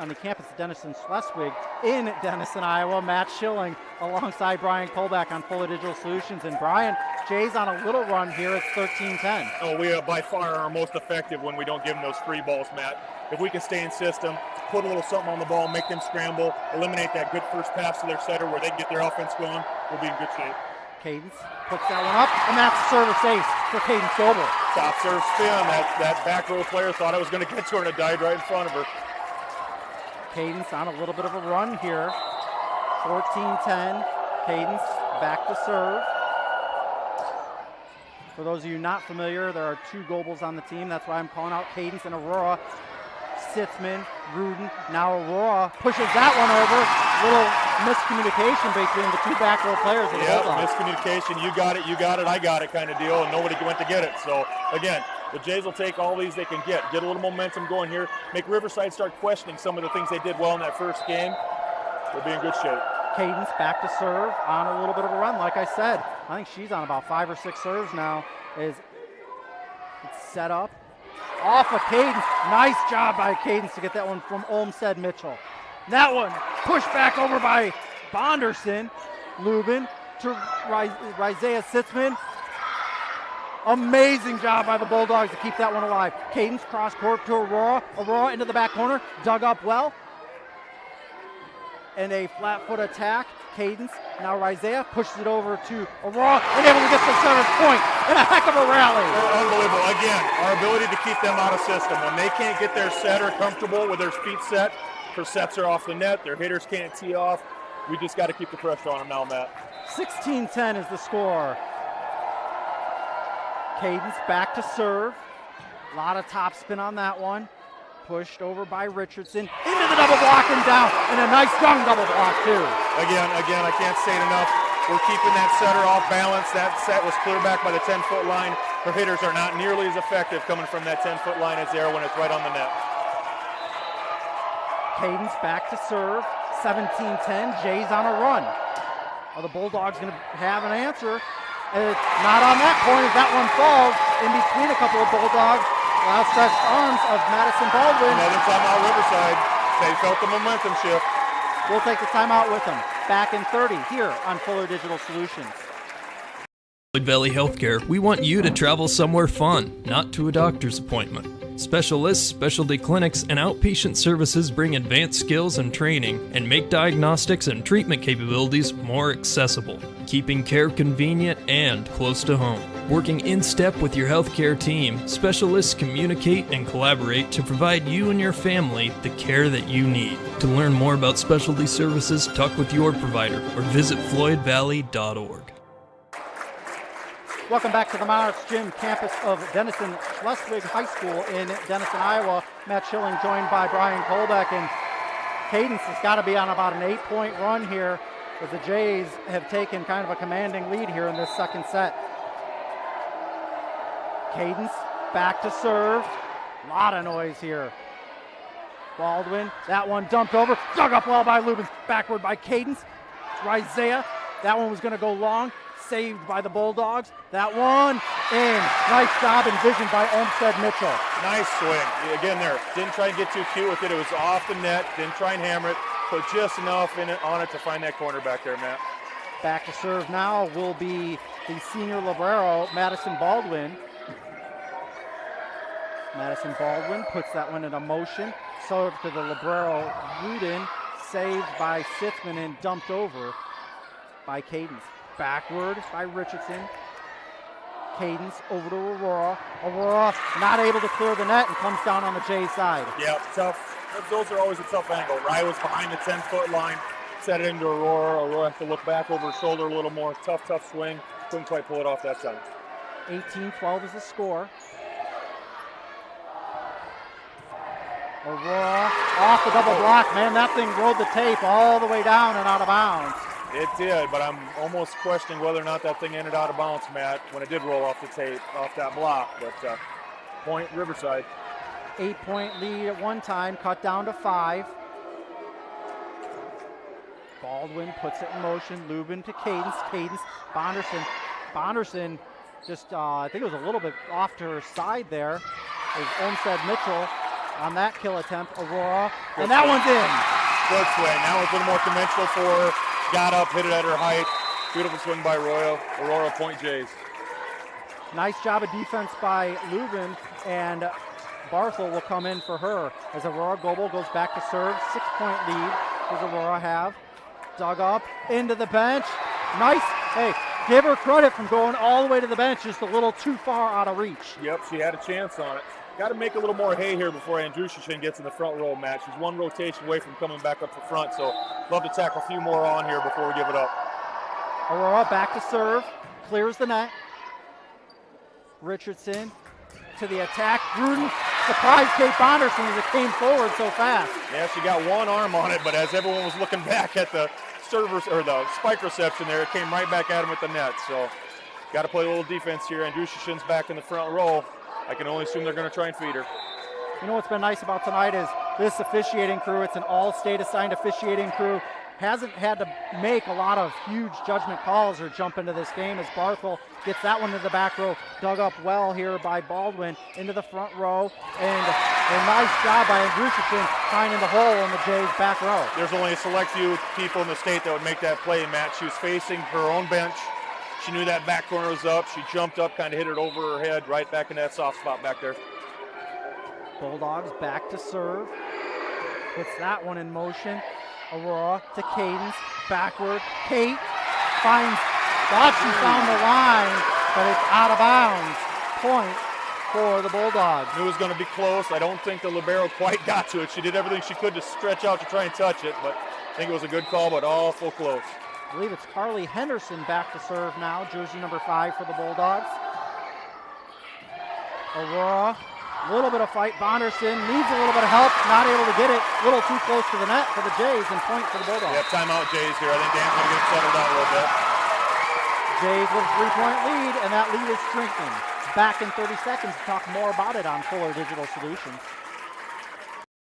on the campus of Denison Schleswig in Denison, Iowa. Matt Schilling alongside Brian Kolbach on Fuller Digital Solutions. And Brian, Jay's on a little run here. It's 13-10. Oh, we by far are most effective when we don't give them those free balls, Matt. If we can stay in system, put a little something on the ball, make them scramble, eliminate that good first pass to their setter where they can get their offense going, we'll be in good shape. Cadence puts that one up, and that's service ace for Cadence Scoble. Top serve spin. That back row player thought I was going to get to her, and it died right in front of her. Cadence on a little bit of a run here. 14-10. Cadence back to serve. For those of you not familiar, there are 2 Gobles on the team. That's why I'm calling out Cadence and Aurora. Sitzman, Rudin. Now Aurora pushes that one over. Little miscommunication between the 2 back row players. Yeah, miscommunication. You got it, I got it kind of deal, and nobody went to get it. So, again, the Jays will take all these they can get a little momentum going here, make Riverside start questioning some of the things they did well in that first game. We'll be in good shape. Cadence back to serve on a little bit of a run. Like I said, I think she's on about 5 or 6 serves now. It's set up. Off of Cadence. Nice job by Cadence to get that one from Olmsted Mitchell. That one pushed back over by Bonderson. Lubin to Isaiah Sitzman. Amazing job by the Bulldogs to keep that one alive. Cadence cross court to Aurora. Aurora into the back corner. Dug up well. And a flat foot attack. Cadence, now Isaiah pushes it over to Aurora and able to get the 7th point in a heck of a rally. Unbelievable. Again, our ability to keep them out of system. When they can't get their setter comfortable with their feet set, her sets are off the net, their hitters can't tee off. We just got to keep the pressure on them now, Matt. 16-10 is the score. Cadence back to serve. A lot of top spin on that one. Pushed over by Richardson into the double block and down, and a nice gun double block too. Again, I can't say it enough. We're keeping that setter off balance. That set was clear back by the 10-foot line. Her hitters are not nearly as effective coming from that 10-foot line as they are when it's right on the net. Cadence back to serve. 17-10. Jays on a run. Are the Bulldogs going to have an answer? It's not on that point as that one falls in between a couple of Bulldogs. Outstretched arms of Madison Baldwin. Another timeout Riverside. They felt the momentum shift. We'll take the timeout with them. Back in 30 here on Fuller Digital Solutions. Floyd Valley Healthcare, we want you to travel somewhere fun, not to a doctor's appointment. Specialists, specialty clinics, and outpatient services bring advanced skills and training and make diagnostics and treatment capabilities more accessible, keeping care convenient and close to home. Working in step with your healthcare team, specialists communicate and collaborate to provide you and your family the care that you need. To learn more about specialty services, talk with your provider or visit floydvalley.org. Welcome back to the Monarchs Gym, campus of Denison Schleswig High School in Denison, Iowa. Matt Schilling joined by Brian Kolbeck, and Cadence has got to be on about an 8-point run here, as the Jays have taken kind of a commanding lead here in this second set. Cadence back to serve. A lot of noise here. Baldwin, that one dumped over, dug up well by Lubin, backward by Cadence. It's Isaiah. That one was going to go long. Saved by the Bulldogs. That one in. Nice job and vision by Olmstead Mitchell. Nice swing. Again there, didn't try and get too cute with it. It was off the net. Didn't try and hammer it. Put just enough on it to find that corner back there, Matt. Back to serve now will be the senior libero, Madison Baldwin. Madison Baldwin puts that one into motion. Serve to the libero, Rudin. Saved by Sitzman and dumped over by Cadence. Backward by Richardson. Cadence over to Aurora. Aurora not able to clear the net and comes down on the Jays side. Yeah, tough. Those are always a tough angle. Rye was behind the 10-foot line, set it into Aurora. Aurora has to look back over her shoulder a little more. Tough swing. Couldn't quite pull it off that time. 18-12 is the score. Aurora off the double block. Man, that thing rode the tape all the way down and out of bounds. It did, but I'm almost questioning whether or not that thing ended out of bounds, Matt, when it did roll off the tape, off that block. But point Riverside. 8-point lead at one time, cut down to 5. Baldwin puts it in motion. Lubin to Cadence. Cadence, Bonderson. Bonderson just, I think it was a little bit off to her side there. There's Olmstead Mitchell on that kill attempt. Aurora, and that one's in. Good swing. That was a little more conventional for her. Got up, hit it at her height. Beautiful swing by Royal. Aurora, point Jays. Nice job of defense by Lubin, and Barthel will come in for her as Aurora Goebel goes back to serve. 6-point lead does Aurora have. Dug up into the bench. Nice. Hey, give her credit from going all the way to the bench, just a little too far out of reach. Yep, she had a chance on it. Got to make a little more hay here before Andrushashin gets in the front row, Matt. She's one rotation away from coming back up to front, so love to tackle a few more on here before we give it up. Aurora back to serve, clears the net. Richardson to the attack. Gruden surprised Kate Bonderson as it came forward so fast. Yeah, she got one arm on it, but as everyone was looking back at the servers or the spike reception there, it came right back at him at the net. So got to play a little defense here. Andrushashin's back in the front row. I can only assume they're going to try and feed her. You know what's been nice about tonight is this officiating crew. It's an all-state assigned officiating crew. Hasn't had to make a lot of huge judgment calls or jump into this game as Barthel gets that one to the back row. Dug up well here by Baldwin into the front row. And a nice job by Andrushashin finding the hole in the Jays' back row. There's only a select few people in the state that would make that play, Matt. She was facing her own bench. She knew that back corner was up. She jumped up, kind of hit it over her head, right back in that soft spot back there. Bulldogs back to serve. Puts that one in motion. Aurora to Cadence. Backward. Kate finds, thought she found the line, but it's out of bounds. Point for the Bulldogs. Knew it was going to be close. I don't think the libero quite got to it. She did everything she could to stretch out to try and touch it, but I think it was a good call, but awful close. I believe it's Carly Henderson back to serve now, jersey number 5 for the Bulldogs. Aurora, a little bit of fight. Bonderson needs a little bit of help, not able to get it. A little too close to the net for the Jays, and point for the Bulldogs. Yep, timeout Jays here. I think Dan's going to get settled down a little bit. Jays with a 3-point lead, and that lead is shrinking. Back in 30 seconds to talk more about it on Fuller Digital Solutions.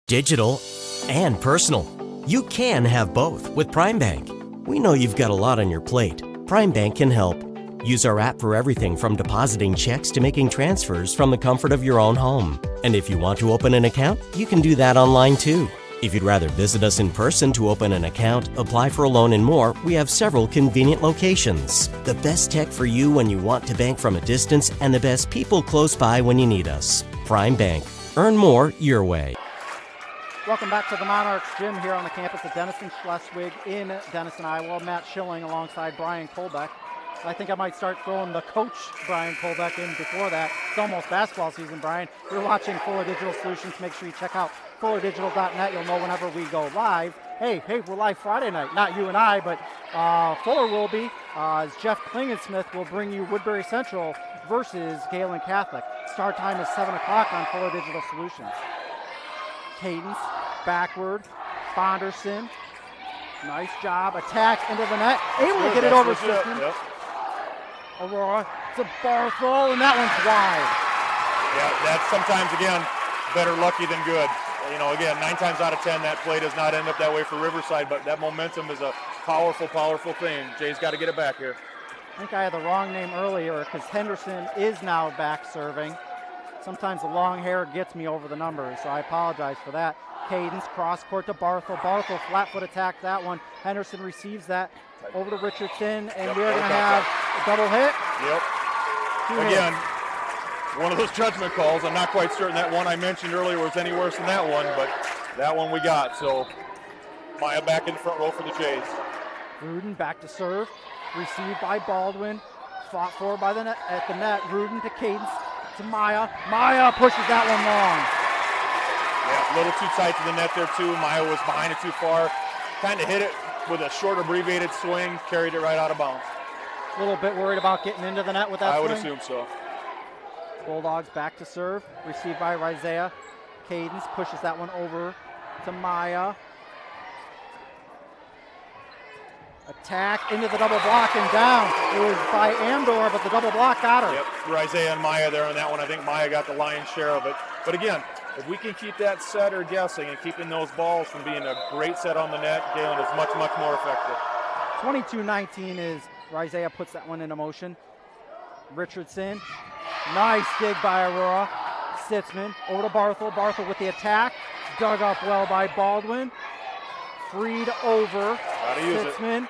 Digital and personal. You can have both with Prime Bank. We know you've got a lot on your plate. Prime Bank can help. Use our app for everything from depositing checks to making transfers from the comfort of your own home. And if you want to open an account, you can do that online too. If you'd rather visit us in person to open an account, apply for a loan and more, we have several convenient locations. The best tech for you when you want to bank from a distance, and the best people close by when you need us. Prime Bank. Earn more your way. Welcome back to the Monarchs Gym here on the campus of Denison Schleswig in Denison, Iowa. Matt Schilling alongside Brian Kolbeck. I think I might start throwing the coach Brian Kolbeck in before that. It's almost basketball season, Brian. You're watching Fuller Digital Solutions. Make sure you check out fullerdigital.net. You'll know whenever we go live. Hey, we're live Friday night. Not you and I, but Fuller will be, as Jeff Klingensmith will bring you Woodbury Central versus Gehlen Catholic. Start time is 7 o'clock on Fuller Digital Solutions. Cadence, backward, Bonderson. Nice job. Attack into the net. Able to get it over Sitzman. Yep. Aurora to Barthel, and that one's wide. Yeah, that's sometimes, again, better lucky than good. You know, again, 9 times out of 10, that play does not end up that way for Riverside, but that momentum is a powerful, powerful thing. Jay's got to get it back here. I think I had the wrong name earlier because Henderson is now back serving. Sometimes the long hair gets me over the numbers, so I apologize for that. Cadence, cross court to Barthel. Barthel, flat foot attack that one. Henderson receives that over to Richardson, and we're going to have a double hit. Yep. Again, one of those judgment calls. I'm not quite certain that one I mentioned earlier was any worse than that one, but that one we got. So Maya back in the front row for the Jays. Rudin back to serve. Received by Baldwin. Fought for by the net, at the net. Rudin to Cadence to Maya. Maya pushes that one long. Yeah, a little too tight to the net there too. Maya was behind it too far. Kind of hit it with a short abbreviated swing, carried it right out of bounds. A little bit worried about getting into the net with that swing. I would assume so. Bulldogs back to serve. Received by Isaiah. Cadence pushes that one over to Maya. Attack into the double block and down. It was by Amdor, but the double block got her. Yep, for Isaiah and Maya there on that one. I think Maya got the lion's share of it. But again, if we can keep that setter guessing and keeping those balls from being a great set on the net, Gehlen is much, much more effective. 22-19 is Isaiah puts that one into motion. Richardson, nice dig by Aurora. Sitzman over to Barthel. Barthel with the attack. Dug up well by Baldwin. Freed over. Sitzman.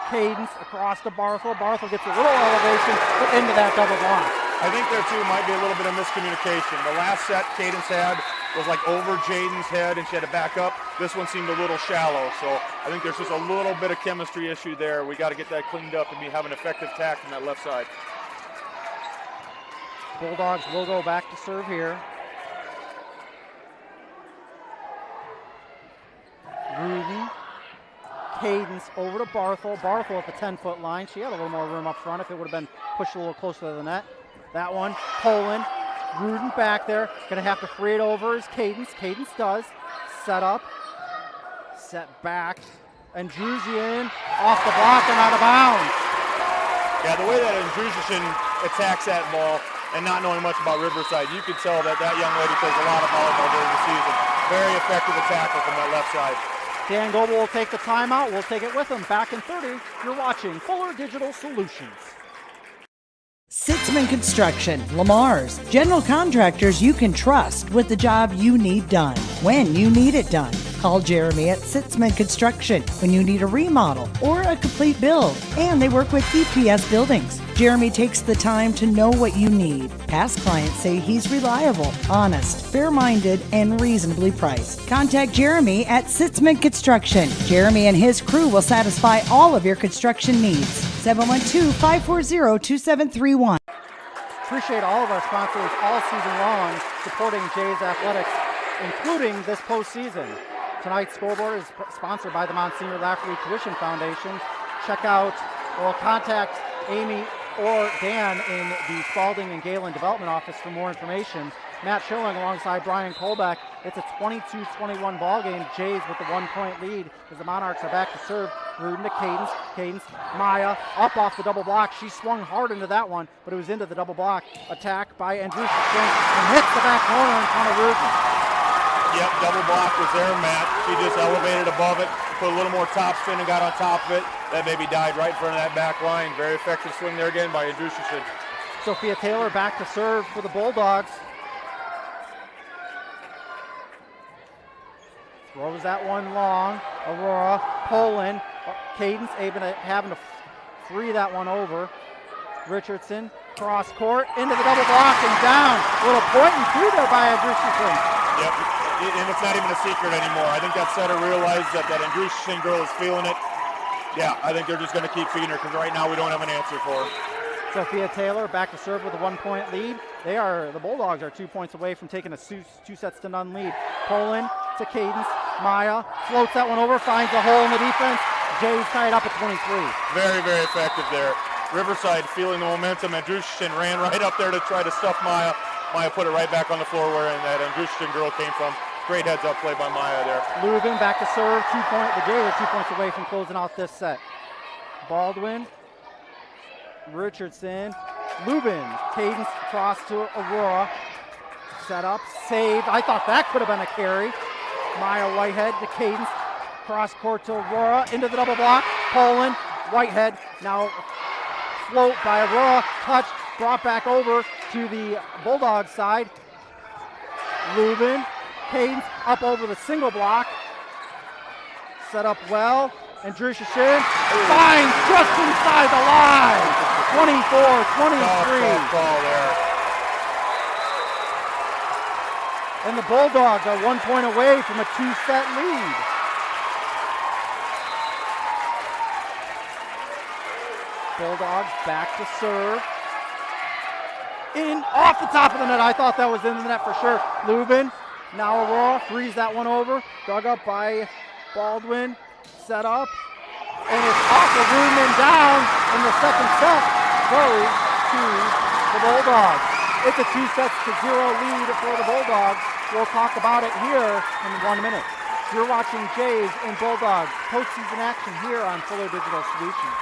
Cadence across to Barthel. Barthel gets a little elevation, but into that double block. I think there too might be a little bit of miscommunication. The last set Cadence had was like over Jaden's head and she had to back up. This one seemed a little shallow, so I think there's just a little bit of chemistry issue there. We got to get that cleaned up and have an effective tack from that left side. Bulldogs will go back to serve here. Rudin. Cadence over to Barthel. Barthel at the 10-foot line. She had a little more room up front if it would have been pushed a little closer to the net. That one, Poland. Rudin back there. Gonna have to free it over is Cadence. Cadence does. Set up. Set back. And Druzian off the block and out of bounds. Yeah, the way that Andrusian attacks that ball and not knowing much about Riverside, you could tell that that young lady plays a lot of volleyball during the season. Very effective attacker from that left side. Dan Goebel will take the timeout. We'll take it with him. Back in 30, you're watching Fuller Digital Solutions. Sitzman Construction, Lamar's, general contractors you can trust with the job you need done, when you need it done. Call Jeremy at Sitzman Construction when you need a remodel or a complete build. And they work with EPS buildings. Jeremy takes the time to know what you need. Past clients say he's reliable, honest, fair-minded, and reasonably priced. Contact Jeremy at Sitzman Construction. Jeremy and his crew will satisfy all of your construction needs. 712-540-2731. Appreciate all of our sponsors all season long supporting Jays Athletics, including this postseason. Tonight's scoreboard is sponsored by the Monsignor Lafferty Tuition Foundation. Check out or contact Amy or Dan in the Spalding and Gehlen Development Office for more information. Matt Schilling alongside Brian Kolbeck. It's a 22-21 ball game. Jays with the 1-point lead as the Monarchs are back to serve. Rudin to Cadence. Cadence, Maya up off the double block. She swung hard into that one, but it was into the double block. Attack by Andrews and hits the back corner in front of Rudin. Yep, double block was there, Matt. She just elevated above it, put a little more top spin and got on top of it. That baby died right in front of that back line. Very effective swing there again by Andrushichin. Sophia Taylor back to serve for the Bulldogs. Throws that one long. Aurora, Poland, Cadence having to free that one over. Richardson, cross court, into the double block and down. A little point and through there by Andrushichin. Yep, and it's not even a secret anymore. I think that setter realized that Andrushichin girl is feeling it. Yeah, I think they're just going to keep feeding her because right now we don't have an answer for her. Sophia Taylor back to serve with a 1-point lead. The Bulldogs are 2 points away from taking a 2-0 lead. Poland to Cadence. Maya floats that one over, finds a hole in the defense. Jays tied up at 23. Very, very effective there. Riverside feeling the momentum. Andrushichin ran right up there to try to stuff Maya. Maya put it right back on the floor where that Andrushichin girl came from. Great heads-up play by Maya there. Lubin back to serve. The Jays are 2 points away from closing out this set. Baldwin, Richardson, Lubin, Cadence across to Aurora. Set up, saved. I thought that could have been a carry. Maya Whitehead to Cadence. Cross court to Aurora. Into the double block. Poland, Whitehead. Now float by Aurora. Touch, brought back over to the Bulldog side. Lubin, Cadence up over the single block. Set up well. And Andrushichin finds just inside the line. 24-23. Ball there. And the Bulldogs are 1 point away from a 2-set lead. Bulldogs back to serve. In off the top of the net. I thought that was in the net for sure. Lubin, now Aurora frees that one over. Dug up by Baldwin. Set up. And it's off of Rudin and down. And the second set goes to the Bulldogs. It's a 2-0 lead for the Bulldogs. We'll talk about it here in 1 minute. You're watching Jays and Bulldogs postseason action here on Fuller Digital Solutions.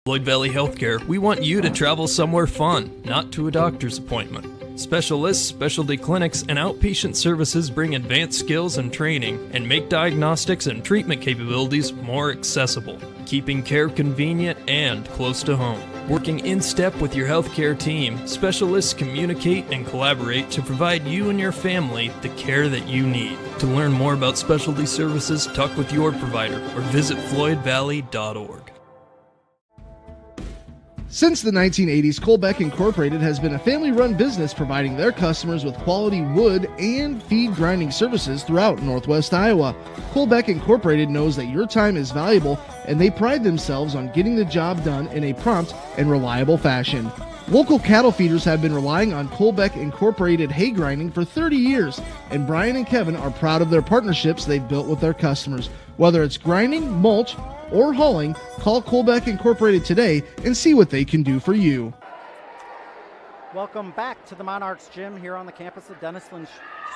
Lloyd Valley Healthcare, we want you to travel somewhere fun, not to a doctor's appointment. Specialists, specialty clinics, and outpatient services bring advanced skills and training and make diagnostics and treatment capabilities more accessible, keeping care convenient and close to home. Working in step with your healthcare team, specialists communicate and collaborate to provide you and your family the care that you need. To learn more about specialty services, talk with your provider or visit floydvalley.org. Since the 1980s, Colbeck Incorporated has been a family-run business providing their customers with quality wood and feed grinding services throughout Northwest Iowa. Colbeck Incorporated knows that your time is valuable, and they pride themselves on getting the job done in a prompt and reliable fashion. Local cattle feeders have been relying on Colbeck Incorporated hay grinding for 30 years, and Brian and Kevin are proud of their partnerships they've built with their customers. Whether it's grinding, mulch, or hauling, call Colbeck Incorporated today and see what they can do for you. Welcome back to the Monarchs Gym here on the campus of Denison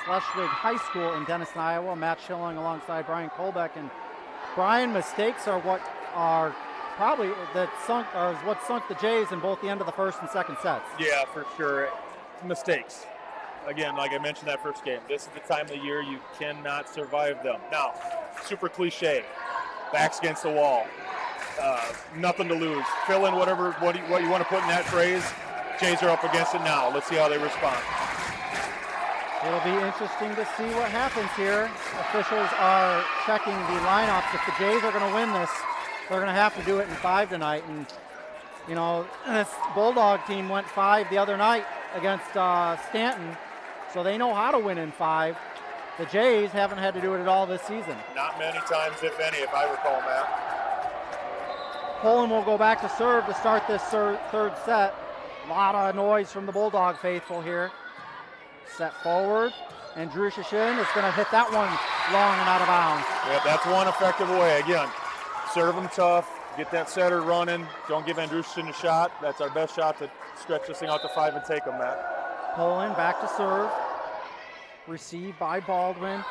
Schleswig High School in Denison, Iowa. Matt Schilling alongside Brian Colbeck. And Brian, mistakes are what are probably what sunk the Jays in both the end of the first and second sets. Yeah, for sure. Mistakes. Again, like I mentioned that first game, this is the time of the year you cannot survive them. Now, super cliche. Backs against the wall. Nothing to lose. Fill in what you want to put in that phrase. Jays are up against it now. Let's see how they respond. It'll be interesting to see what happens here. Officials are checking the lineups. If the Jays are going to win this, they're going to have to do it in 5 tonight. And, you know, this Bulldog team went 5 the other night against Stanton, so they know how to win in 5. The Jays haven't had to do it at all this season. Not many times, if any, if I recall, Matt. Poland will go back to serve to start this third set. A lot of noise from the Bulldog faithful here. Set forward, and Andrushichin is going to hit that one long and out of bounds. Yeah, that's one effective way. Again, serve them tough, get that setter running. Don't give Andrushichin a shot. That's our best shot to stretch this thing out to 5 and take them, Matt. Poland back to serve. Received by Baldwin.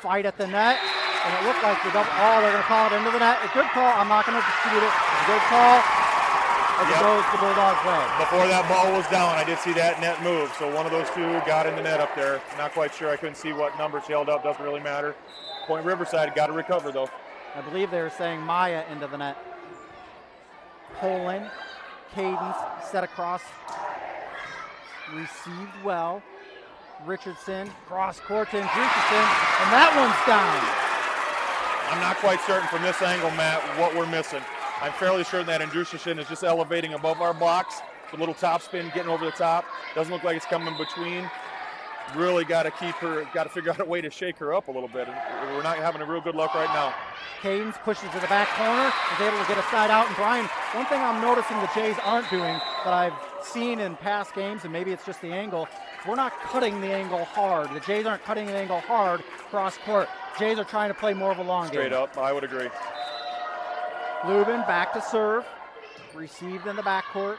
Fight at the net. And it looked like the double. Oh, they're going to call it into the net. A good call. I'm not going to dispute it. It's a good call. As it goes the Bulldogs' way. Before that ball was down, I did see that net move. So one of those two got in the net up there. Not quite sure. I couldn't see what number she held up. Doesn't really matter. Point Riverside got to recover, though. I believe they were saying Maya into the net. Poland. Cadence set across. Received well. Richardson cross court to Richardson, and that one's down. I'm not quite certain from this angle, Matt, what we're missing. I'm fairly certain that Andrushashin is just elevating above our blocks. The little top spin getting over the top. Doesn't look like it's coming between. Really got to figure out a way to shake her up a little bit. We're not having a real good luck right now. Cadence pushes to the back corner, is able to get a side out. And Brian, one thing I'm noticing the Jays aren't doing that I've seen in past games, and maybe it's just the angle, we're not cutting the angle hard. The Jays aren't cutting the angle hard cross court. Jays are trying to play more of a long game. Straight up, I would agree. Lubin back to serve. Received in the backcourt.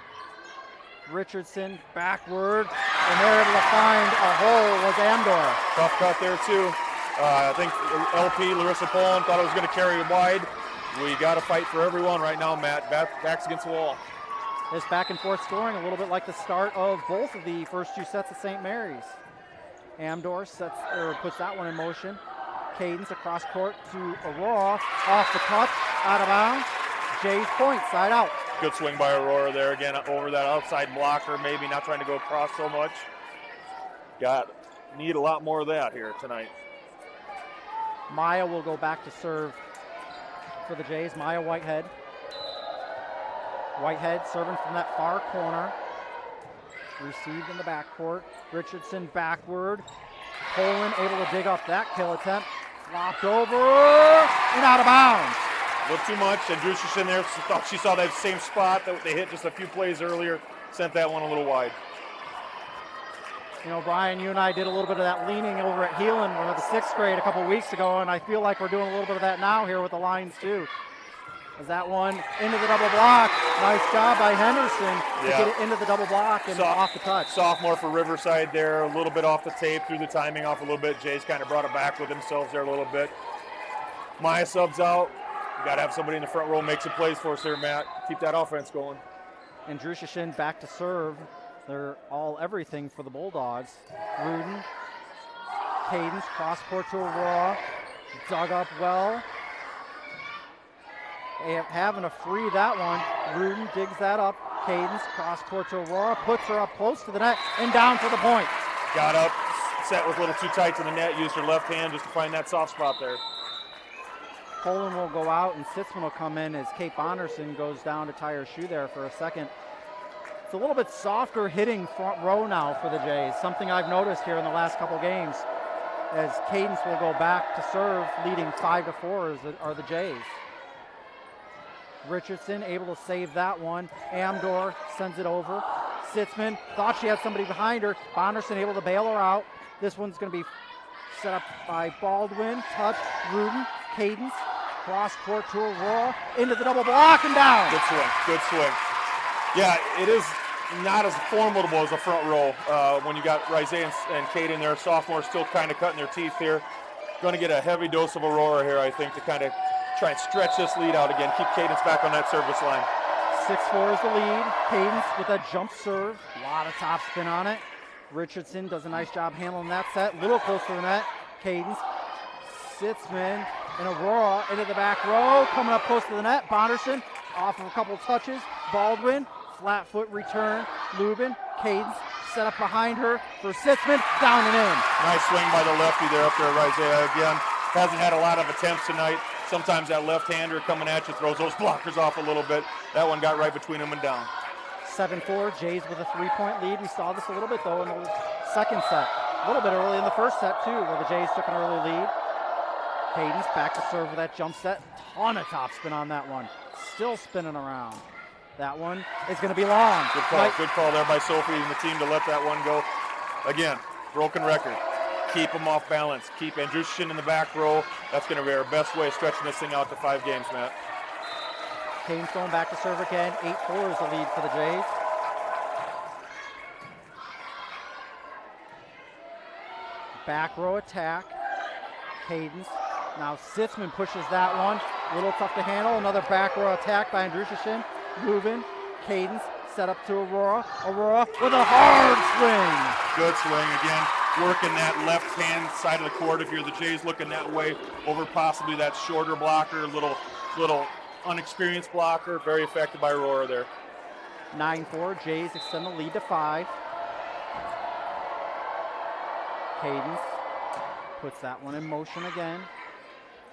Richardson backward, and they're able to find a hole was Amdor. Tough cut there too. I think LP, Larissa Poland, thought it was going to carry it wide. We got to fight for everyone right now, Matt. Backs against the wall. This back and forth scoring a little bit like the start of both of the first two sets of St. Mary's. Amdor puts that one in motion. Cadence across court to Aurora, off the touch, out of bounds. Jay's point, side out. Good swing by Aurora there again over that outside blocker, maybe not trying to go across so much. Need a lot more of that here tonight. Maya will go back to serve for the Jays. Maya Whitehead. Whitehead serving from that far corner. Received in the backcourt. Richardson backward. Poland able to dig up that kill attempt. Flopped over and out of bounds. A little too much, and Drusich in there thought she saw that same spot that they hit just a few plays earlier, sent that one a little wide. You know, Brian, you and I did a little bit of that leaning over at Gehlen in the 6th grade a couple weeks ago, and I feel like we're doing a little bit of that now here with the lines too. As that one into the double block. Nice job by Henderson to get it into the double block and off the touch. Sophomore for Riverside there, a little bit off the tape, threw the timing off a little bit. Jays kind of brought it back with themselves there a little bit. Maya subs out. Got to have somebody in the front row make some plays for us there, Matt. Keep that offense going. And Drusichin back to serve. They're all everything for the Bulldogs. Rudin, Cadence, cross court to Aurora. Dug up well. Having to free that one. Rudin digs that up. Cadence, cross court to Aurora, puts her up close to the net and down for the point. Got up, set was a little too tight to the net, used her left hand just to find that soft spot there. Poland will go out and Sitzman will come in as Kate Bonderson goes down to tie her shoe there for a second. It's a little bit softer hitting front row now for the Jays, something I've noticed here in the last couple games, as Cadence will go back to serve, leading 5-4 are the Jays. Richardson able to save that one. Amdor sends it over. Sitzman thought she had somebody behind her. Bonderson able to bail her out. This one's going to be set up by Baldwin. Touch, Rudin, Cadence. Cross court to Aurora. Into the double block and down. Good swing, good swing. Yeah, it is not as formidable as the front row when you got Rize and Kate in there. Sophomore still kind of cutting their teeth here. Going to get a heavy dose of Aurora here, I think, to kind of try and stretch this lead out again. Keep Cadence back on that service line. 6-4 is the lead. Cadence with a jump serve. A lot of top spin on it. Richardson does a nice job handling that set. Little closer to the net. Cadence, Sitzman, and Aurora into the back row. Coming up close to the net. Bonderson off of a couple touches. Baldwin, flat foot return. Lubin, Cadence, set up behind her for Sitzman. Down and in. Nice swing by the lefty there up there, Rize again. Hasn't had a lot of attempts tonight. Sometimes that left-hander coming at you throws those blockers off a little bit. That one got right between them and down. 7-4, Jays with a 3-point lead. We saw this a little bit, though, in the second set. A little bit early in the first set, too, where the Jays took an early lead. Cadence back to serve with that jump set. Ton of topspin on that one. Still spinning around. That one is going to be long. Good call there by Sophie and the team to let that one go. Again, broken record. Keep them off balance. Keep Andrushkin in the back row. That's going to be our best way of stretching this thing out to 5 games, Matt. Cadence going back to serve again. 8-4 is the lead for the Jays. Back row attack. Cadence. Now Sitzman pushes that one. A little tough to handle. Another back row attack by Andrushashin. Moving. Cadence. Set up to Aurora. Aurora with a hard swing. Good swing again. Working that left-hand side of the court if you're the Jays, looking that way over possibly that shorter blocker, little unexperienced blocker. Very effective by Aurora there. 9-4. Jays extend the lead to 5. Cadence puts that one in motion again.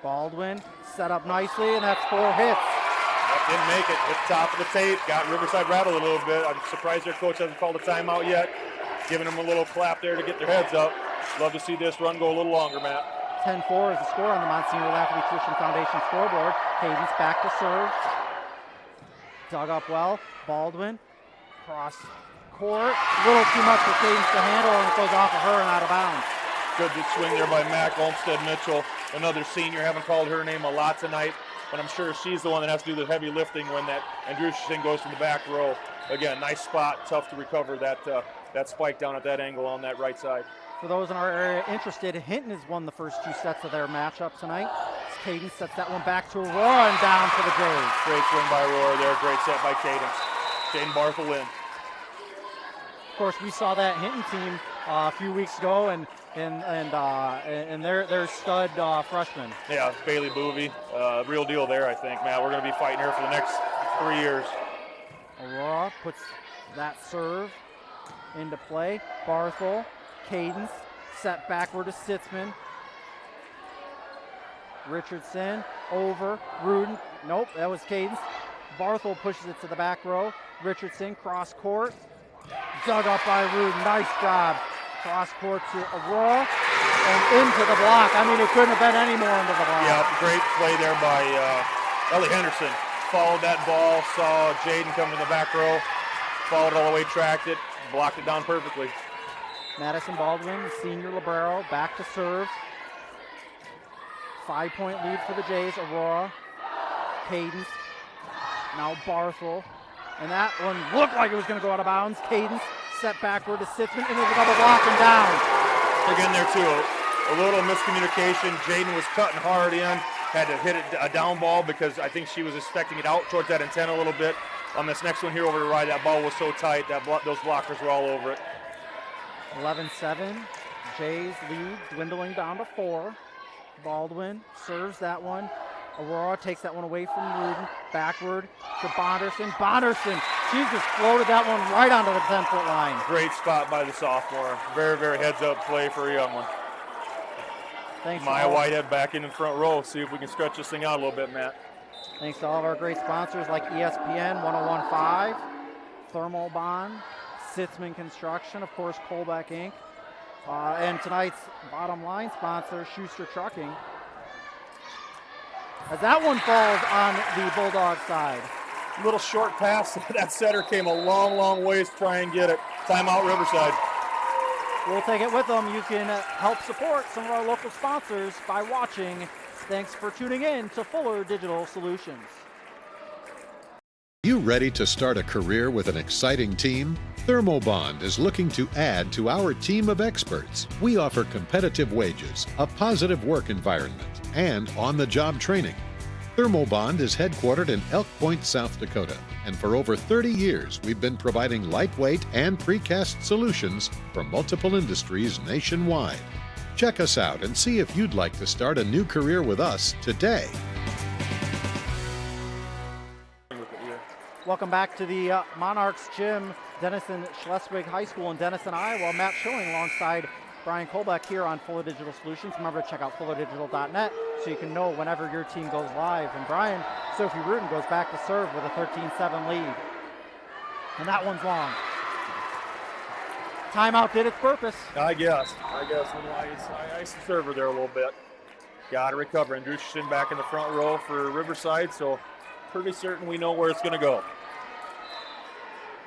Baldwin set up nicely, and that's 4 hits. That didn't make it. Hit the top of the tape. Got Riverside rattled a little bit. I'm surprised their coach hasn't called a timeout yet. Giving them a little clap there to get their heads up. Love to see this run go a little longer, Matt. 10-4 is the score on the Monsignor Lafferty Tuition Foundation scoreboard. Cadence back to serve. Dug up well. Baldwin cross court. A little too much for Cadence to handle, and it goes off of her and out of bounds. Good swing there by Mac Olmstead Mitchell. Another senior. Haven't called her name a lot tonight, but I'm sure she's the one that has to do the heavy lifting when that Andrushashin goes from the back row. Again, nice spot. Tough to recover that spike down at that angle on that right side. For those in our area interested, Hinton has won the first 2 sets of their matchup tonight. Cadence sets that one back to Aurora and down for the Jays. Great swing by Aurora there. Great set by Cadence. Jaden Barthel in. Of course, we saw that Hinton team a few weeks ago, and their stud freshman. Yeah, Bailey Boovy, real deal there, I think. Matt, we're going to be fighting her for the next 3 years. Aurora puts that serve into play. Barthel, Cadence, set backward to Sitzman. Richardson, over, Rudin. Nope, that was Cadence. Barthel pushes it to the back row. Richardson, cross court. Dug up by Rudin. Nice job. Cross court to Aurora and into the block. I mean, it couldn't have been any more into the block. Yeah, great play there by Ellie Henderson. Followed that ball, saw Jaden come to the back row, followed all the way, tracked it, blocked it down perfectly. Madison Baldwin, senior libero, back to serve. 5-point lead for the Jays. Aurora, Cadence, now Barthel. And that one looked like it was going to go out of bounds. Cadence set backward to Sitzman into the double block and down. Again there too, a little miscommunication. Jaden was cutting hard in, had to hit a down ball because I think she was expecting it out towards that antenna a little bit. On this next one here over to right, that ball was so tight, those blockers were all over it. 11-7, Jays lead dwindling down to 4. Baldwin serves that one. Aurora takes that one away from Rudin. Backward to Bonderson. Bonderson, she just floated that one right onto the 10-foot line. Great spot by the sophomore. Very, very heads-up play for a young one. Thanks. Maya Whitehead back in the front row. See if we can stretch this thing out a little bit, Matt. Thanks to all of our great sponsors like ESPN 1015, Thermal Bond, Sitzman Construction, of course, Colbeck Inc., and tonight's bottom line sponsor, Schuster Trucking. As that one falls on the Bulldog side. Little short pass. That setter came a long, long ways to try and get it. Timeout, Riverside. We'll take it with them. You can help support some of our local sponsors by watching. Thanks for tuning in to Fuller Digital Solutions. You ready to start a career with an exciting team? Thermobond is looking to add to our team of experts. We offer competitive wages, a positive work environment, and on-the-job training. Thermobond is headquartered in Elk Point, South Dakota, and for over 30 years we've been providing lightweight and precast solutions for multiple industries nationwide. Check us out and see if you'd like to start a new career with us today. Welcome back to the Monarchs Gym, Denison Schleswig High School in Denison, Iowa. Matt Schilling alongside Brian Colbeck here on Fuller Digital Solutions. Remember to check out fullerdigital.net so you can know whenever your team goes live. And Brian, Sophie Rudin goes back to serve with a 13-7 lead. And that one's long. Timeout did its purpose. I guess. I serve her there a little bit. Got to recover. Andrushashin back in the front row for Riverside, so pretty certain we know where it's going to go.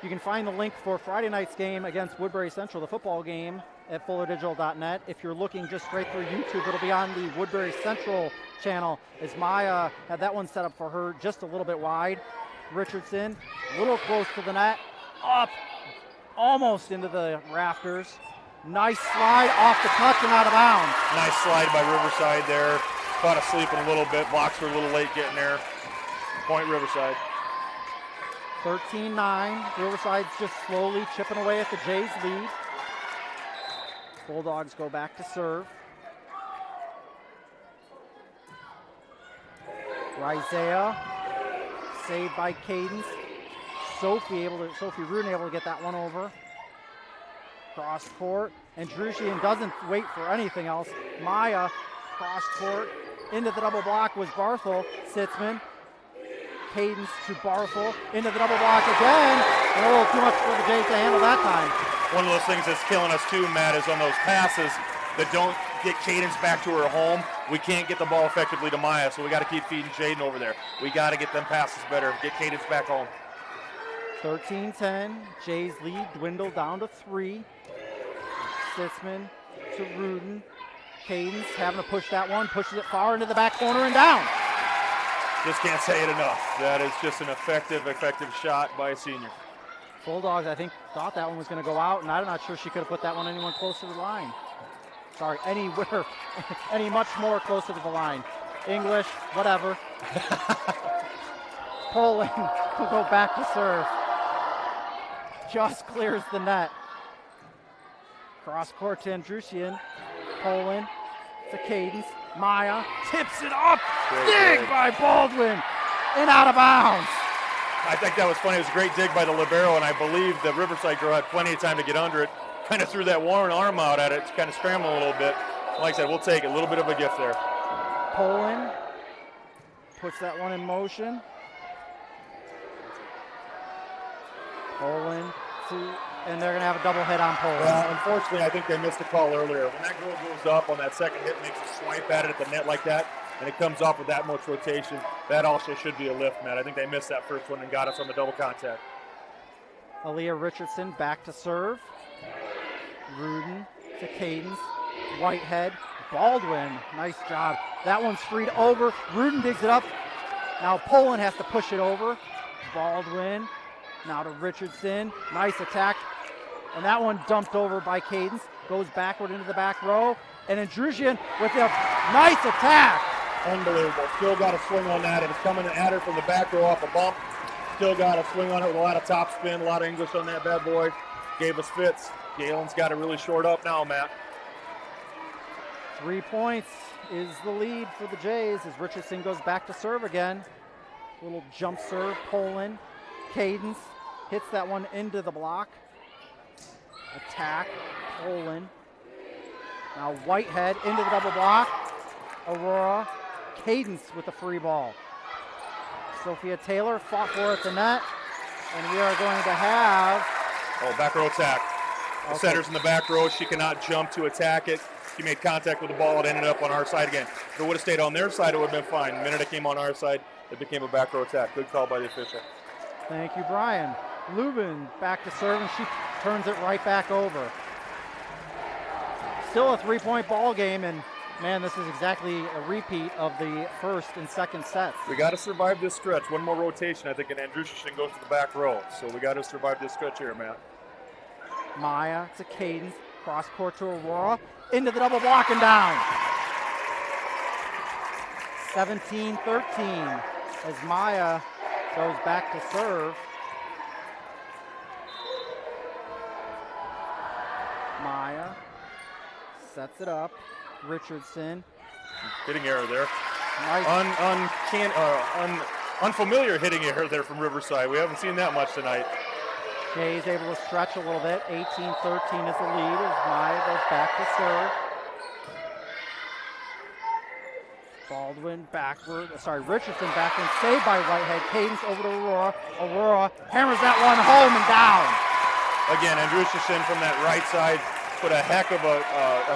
You can find the link for Friday night's game against Woodbury Central, the football game, at fullerdigital.net. If you're looking just straight through YouTube, it'll be on the Woodbury Central channel, as Maya had that one set up for her just a little bit wide. Richardson, a little close to the net, up, almost into the rafters. Nice slide off the touch and out of bounds. Nice slide by Riverside there. Caught us sleeping a little bit. Blocks were a little late getting there. Point Riverside. 13-9. Riverside's just slowly chipping away at the Jays' lead. Bulldogs go back to serve. Isaiah, saved by Cadence. Sophie Rudin able to get that one over. Cross court, and Drushian doesn't wait for anything else. Maya, cross court, into the double block was Barthel. Sitzman, Cadence to Barthel, into the double block again. And a little too much for the Jays to handle that time. One of those things that's killing us too, Matt, is on those passes that don't get Cadence back to her home. We can't get the ball effectively to Maya, so we got to keep feeding Jaden over there. We got to get them passes better, get Cadence back home. 13-10, Jays lead dwindled down to 3. Sitzman to Rudin. Cadence having to push that one, pushes it far into the back corner and down. Just can't say it enough. That is just an effective shot by a senior. Bulldogs, I think, thought that one was going to go out, and I'm not sure she could have put that one anyone closer to the line. Sorry, anywhere, any much more closer to the line. English, whatever. Poland will go back to serve. Just clears the net. Cross court to Andrusian. Poland to Cadence. Maya tips it up. Dig by Baldwin. And out of bounds. I think that was funny. It was a great dig by the libero, and I believe the Riverside girl had plenty of time to get under it. Kind of threw that one arm out at it, kind of scrambling a little bit. Like I said, we'll take it. A little bit of a gift there. Poland puts that one in motion. Poland and they're going to have a double hit on Poland. Well, unfortunately, I think they missed a call earlier. When that girl goes up on that second hit, makes a swipe at it at the net like that, and it comes off with that much rotation, that also should be a lift, Matt. I think they missed that first one and got us on the double contact. Aaliyah Richardson back to serve. Rudin to Cadence. Whitehead. Baldwin. Nice job. That one's freed over. Rudin digs it up. Now Poland has to push it over. Baldwin. Now to Richardson. Nice attack. And that one dumped over by Cadence. Goes backward into the back row. And Andrusian with a nice attack. Unbelievable. Still got a swing on that. It was coming at her from the back row off a bump. Still got a swing on it with a lot of top spin, a lot of English on that bad boy. Gave us fits. Galen's got it really short up now, Matt. 3 points is the lead for the Jays as Richardson goes back to serve again. Little jump serve, Poland. Cadence hits that one into the block. Attack, Poland. Now Whitehead into the double block. Aurora, Cadence with the free ball. Sophia Taylor fought for it at the net. And we are going to have... back row attack. The setter's in the back row. She cannot jump to attack it. She made contact with the ball. It ended up on our side again. If it would have stayed on their side, it would have been fine. The minute it came on our side, it became a back row attack. Good call by the official. Thank you, Brian. Lubin back to serve, and she turns it right back over. Still a 3-point ball game, and man, this is exactly a repeat of the first and second sets. We got to survive this stretch. One more rotation, I think, and Andrusian goes to the back row. So we got to survive this stretch here, Matt. Maya to Cadence, cross court to Aurora, into the double block and down. 17-13 as Maya goes back to serve. Maya sets it up. Richardson. Hitting error there. Nice. Unfamiliar hitting error there from Riverside. We haven't seen that much tonight. Jay's able to stretch a little bit. 18-13 is the lead as Maya goes back to serve. Baldwin backward. Richardson backward. Saved by Whitehead. Cadence over to Aurora. Aurora hammers that one home and down. Again, Andrusian from that right side put a heck of a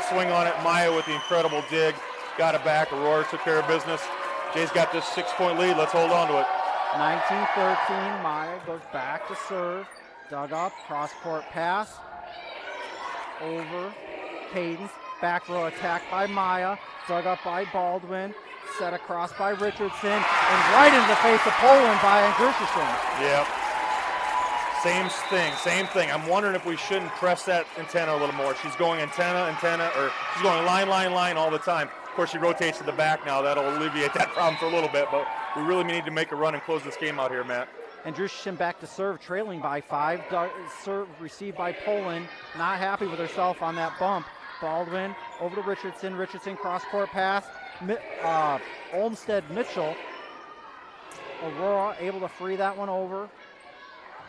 swing on it. Maya with the incredible dig. Got it back. Aurora took care of business. Jay's got this 6-point lead. Let's hold on to it. 19-13. Maya goes back to serve. Dug up. Cross-court pass. Over. Cadence. Back row attack by Maya. Dug up by Baldwin. Set across by Richardson. And right into the face of Poland by Andrusian. Yep. Same thing. I'm wondering if we shouldn't press that antenna a little more. She's going antenna, or she's going line all the time. Of course, she rotates to the back now. That'll alleviate that problem for a little bit, but we really need to make a run and close this game out here, Matt. Andrushkin back to serve, trailing by 5. Serve received by Poland. Not happy with herself on that bump. Baldwin over to Richardson. Richardson cross-court pass. Olmsted Mitchell. Aurora able to free that one over.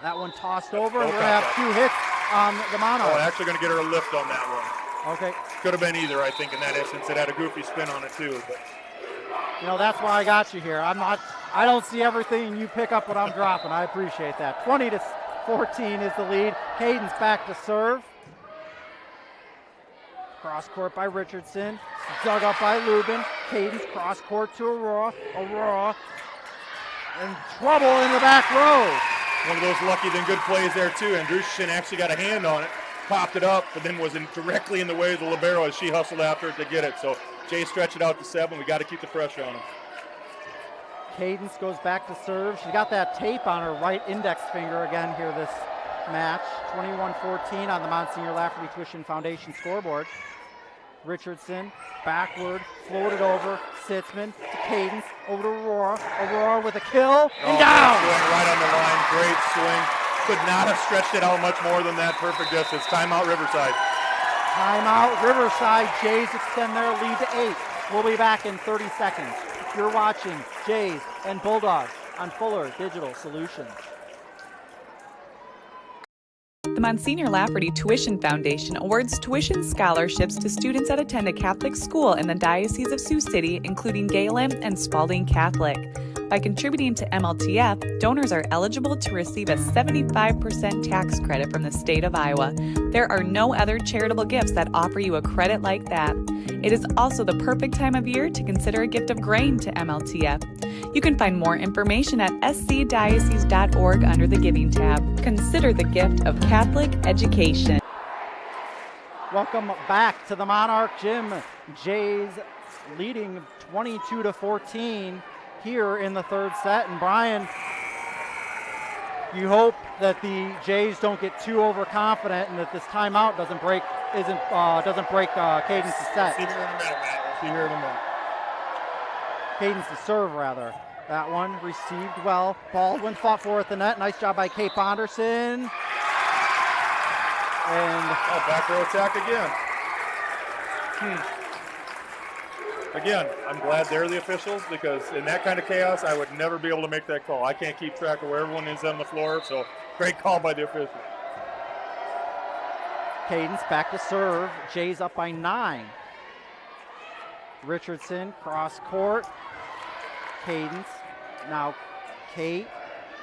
That one tossed over, and we're going to have 2 hits on the Monarchs. Oh, actually going to get her a lift on that one. Okay. Could have been either, I think, in that instance. It had a goofy spin on it, too. But. You know, that's why I got you here. I don't see everything, and you pick up what I'm dropping. I appreciate that. 20-14 is the lead. Hayden's back to serve. Cross court by Richardson. Dug up by Lubin. Hayden's cross court to Aurora. Aurora in trouble in the back row. One of those lucky than good plays there, too. Andrushkin actually got a hand on it, popped it up, but then was directly in the way of the libero as she hustled after it to get it. So Jay stretched it out to 7. We got to keep the pressure on him. Cadence goes back to serve. She got that tape on her right index finger again here this match. 21-14 on the Monsignor Lafferty Tuition Foundation scoreboard. Richardson backward, floated over. Sitzman to Cadence, over to Aurora. Aurora with a kill and down. Right on the line, great swing. Could not have stretched it out much more than that. Perfect distance. Timeout Riverside. Timeout Riverside. Jays extend their lead to 8. We'll be back in 30 seconds. You're watching Jays and Bulldogs on Fuller Digital Solutions. The Monsignor Lafferty Tuition Foundation awards tuition scholarships to students that attend a Catholic school in the Diocese of Sioux City, including Gehlen and Spalding Catholic. By contributing to MLTF, donors are eligible to receive a 75% tax credit from the state of Iowa. There are no other charitable gifts that offer you a credit like that. It is also the perfect time of year to consider a gift of grain to MLTF. You can find more information at scdiocese.org under the Giving tab. Consider the gift of Catholic education. Welcome back to the Monarch Gym. Jays leading 22-14 here in the third set. And Brian, you hope that the Jays don't get too overconfident and that this timeout doesn't break Cadence's set. See here in a minute, Matt. See here in a minute. Cadence's serve, rather. That one received well. Baldwin fought for at the net. Nice job by Kate Bonderson. And back row attack again. Again, I'm glad they're the officials, because in that kind of chaos, I would never be able to make that call. I can't keep track of where everyone is on the floor, so great call by the officials. Cadence back to serve. Jays up by 9. Richardson cross court. Cadence. Now Kate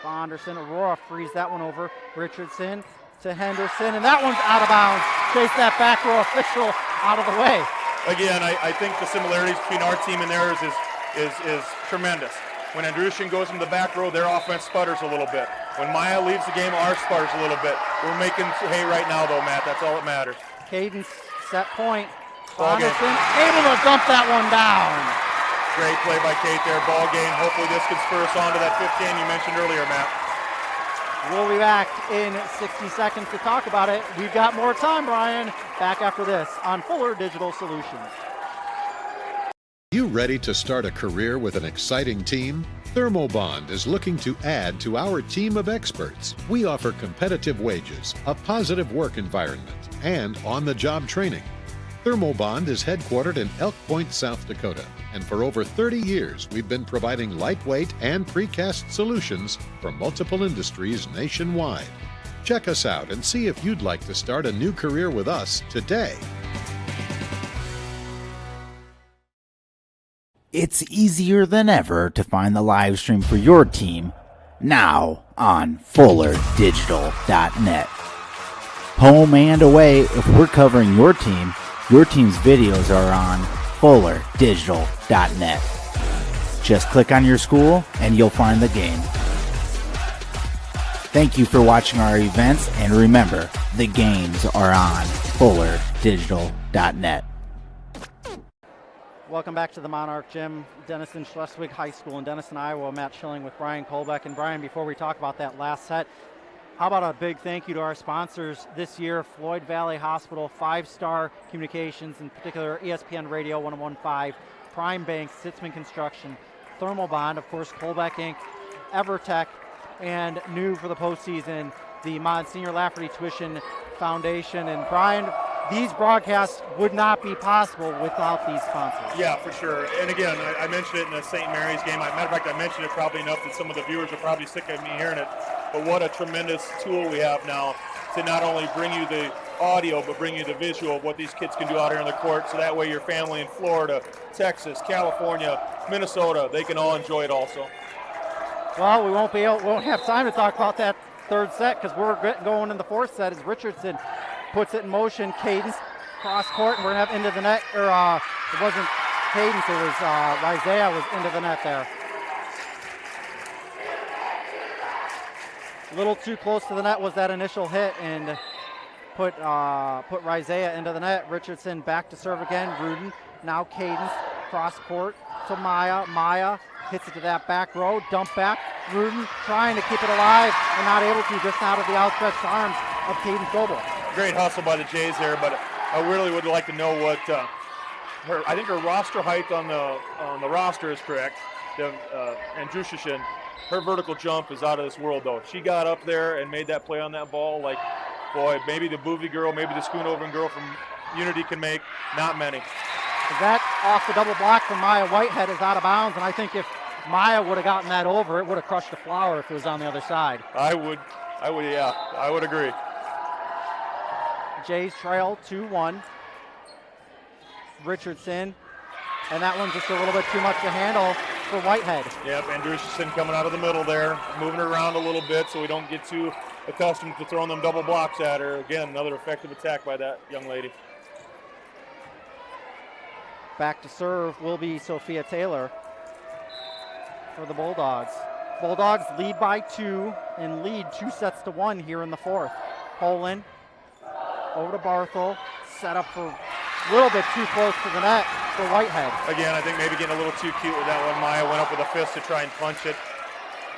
Bonderson. Aurora frees that one over. Richardson to Henderson, and that one's out of bounds. Chase that back row official out of the way. Again, I think the similarities between our team and theirs is tremendous. When Andrushkin goes into the back row, their offense sputters a little bit. When Maya leaves the game, ours sputters a little bit. We're making hay right now, though, Matt. That's all that matters. Cadence, set point. Bonderson able to dump that one down. Great play by Kate there. Ball game. Hopefully this can spur us on to that 5th game you mentioned earlier, Matt. We'll be back in 60 seconds to talk about it. We've got more time, Brian. Back after this on Fuller Digital Solutions. You ready to start a career with an exciting team? Thermobond is looking to add to our team of experts. We offer competitive wages, a positive work environment, and on-the-job training. Thermobond is headquartered in Elk Point, South Dakota, and for over 30 years we've been providing lightweight and precast solutions for multiple industries nationwide. Check us out and see if you'd like to start a new career with us today. It's easier than ever to find the live stream for your team now on FullerDigital.net. Home and away, if we're covering your team's videos are on FullerDigital.net. Just click on your school and you'll find the game. Thank you for watching our events, and remember, the games are on FullerDigital.net. Welcome back to the Monarch Gym, Denison Schleswig High School in Denison, Iowa. Matt Schilling with Brian Kolbeck. And Brian, before we talk about that last set, How about a big thank you to our sponsors this year, Floyd Valley Hospital, 5-Star Communications, in particular ESPN Radio 101.5, Prime Bank, Sitzman Construction, Thermal Bond, of course, Colbeck Inc., EverTech, and new for the postseason, the Monsignor Lafferty Tuition Foundation. And Brian, these broadcasts would not be possible without these sponsors. Yeah, for sure. And again, I mentioned it in the St. Mary's game. Matter of fact, I mentioned it probably enough that some of the viewers are probably sick of me hearing it. But what a tremendous tool we have now to not only bring you the audio, but bring you the visual of what these kids can do out here on the court. So that way your family in Florida, Texas, California, Minnesota, they can all enjoy it also. Well, we won't have time to talk about that third set because we're going in the fourth set as Richardson puts it in motion. Cadence cross court, and we're going to have into the net. It wasn't Cadence, it was Isaiah was into the net there. A little too close to the net was that initial hit and put Isaiah into the net. Richardson back to serve again. Rudin, now Cadence, cross court to Maya. Maya hits it to that back row, dump back. Rudin trying to keep it alive and not able to, just out of the outstretched arms of Cadence Goebel. Great hustle by the Jays there, but I really would like to know what I think her roster height on the roster is correct. Andrushashin, her vertical jump is out of this world though. She got up there and made that play on that ball like, boy, maybe the Boovie girl, maybe the Schoonover girl from Unity can make. Not many. That off the double block from Maya Whitehead is out of bounds, and I think if Maya would have gotten that over, it would have crushed the flower if it was on the other side. I would agree. Jays trail 2-1. Richardson, and that one's just a little bit too much to handle for Whitehead. Yep, Andrushashin coming out of the middle there, moving her around a little bit so we don't get too accustomed to throwing them double blocks at her. Again, another effective attack by that young lady. Back to serve will be Sophia Taylor for the Bulldogs. Bulldogs lead by 2 and lead 2-1 here in the fourth. Poland over to Barthel, set up for a little bit too close to the net for Whitehead. Again, I think maybe getting a little too cute with that one. Maya went up with a fist to try and punch it.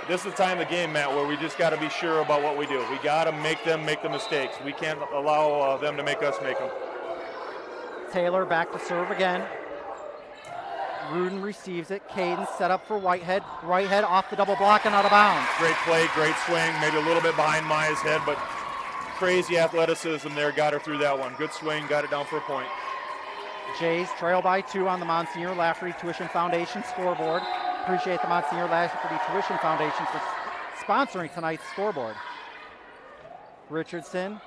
This is the time of the game, Matt, where we just got to be sure about what we do. We got to make them make the mistakes. We can't allow them to make us make them. Taylor back to serve again. Rudin receives it. Cadence set up for Whitehead. Whitehead off the double block and out of bounds. Great play, great swing. Maybe a little bit behind Maya's head, but crazy athleticism there. Got her through that one. Good swing, got it down for a point. Jays trail by 2 on the Monsignor Lafferty Tuition Foundation scoreboard. Appreciate the Monsignor Lafferty Tuition Foundation for sponsoring tonight's scoreboard. Richardson,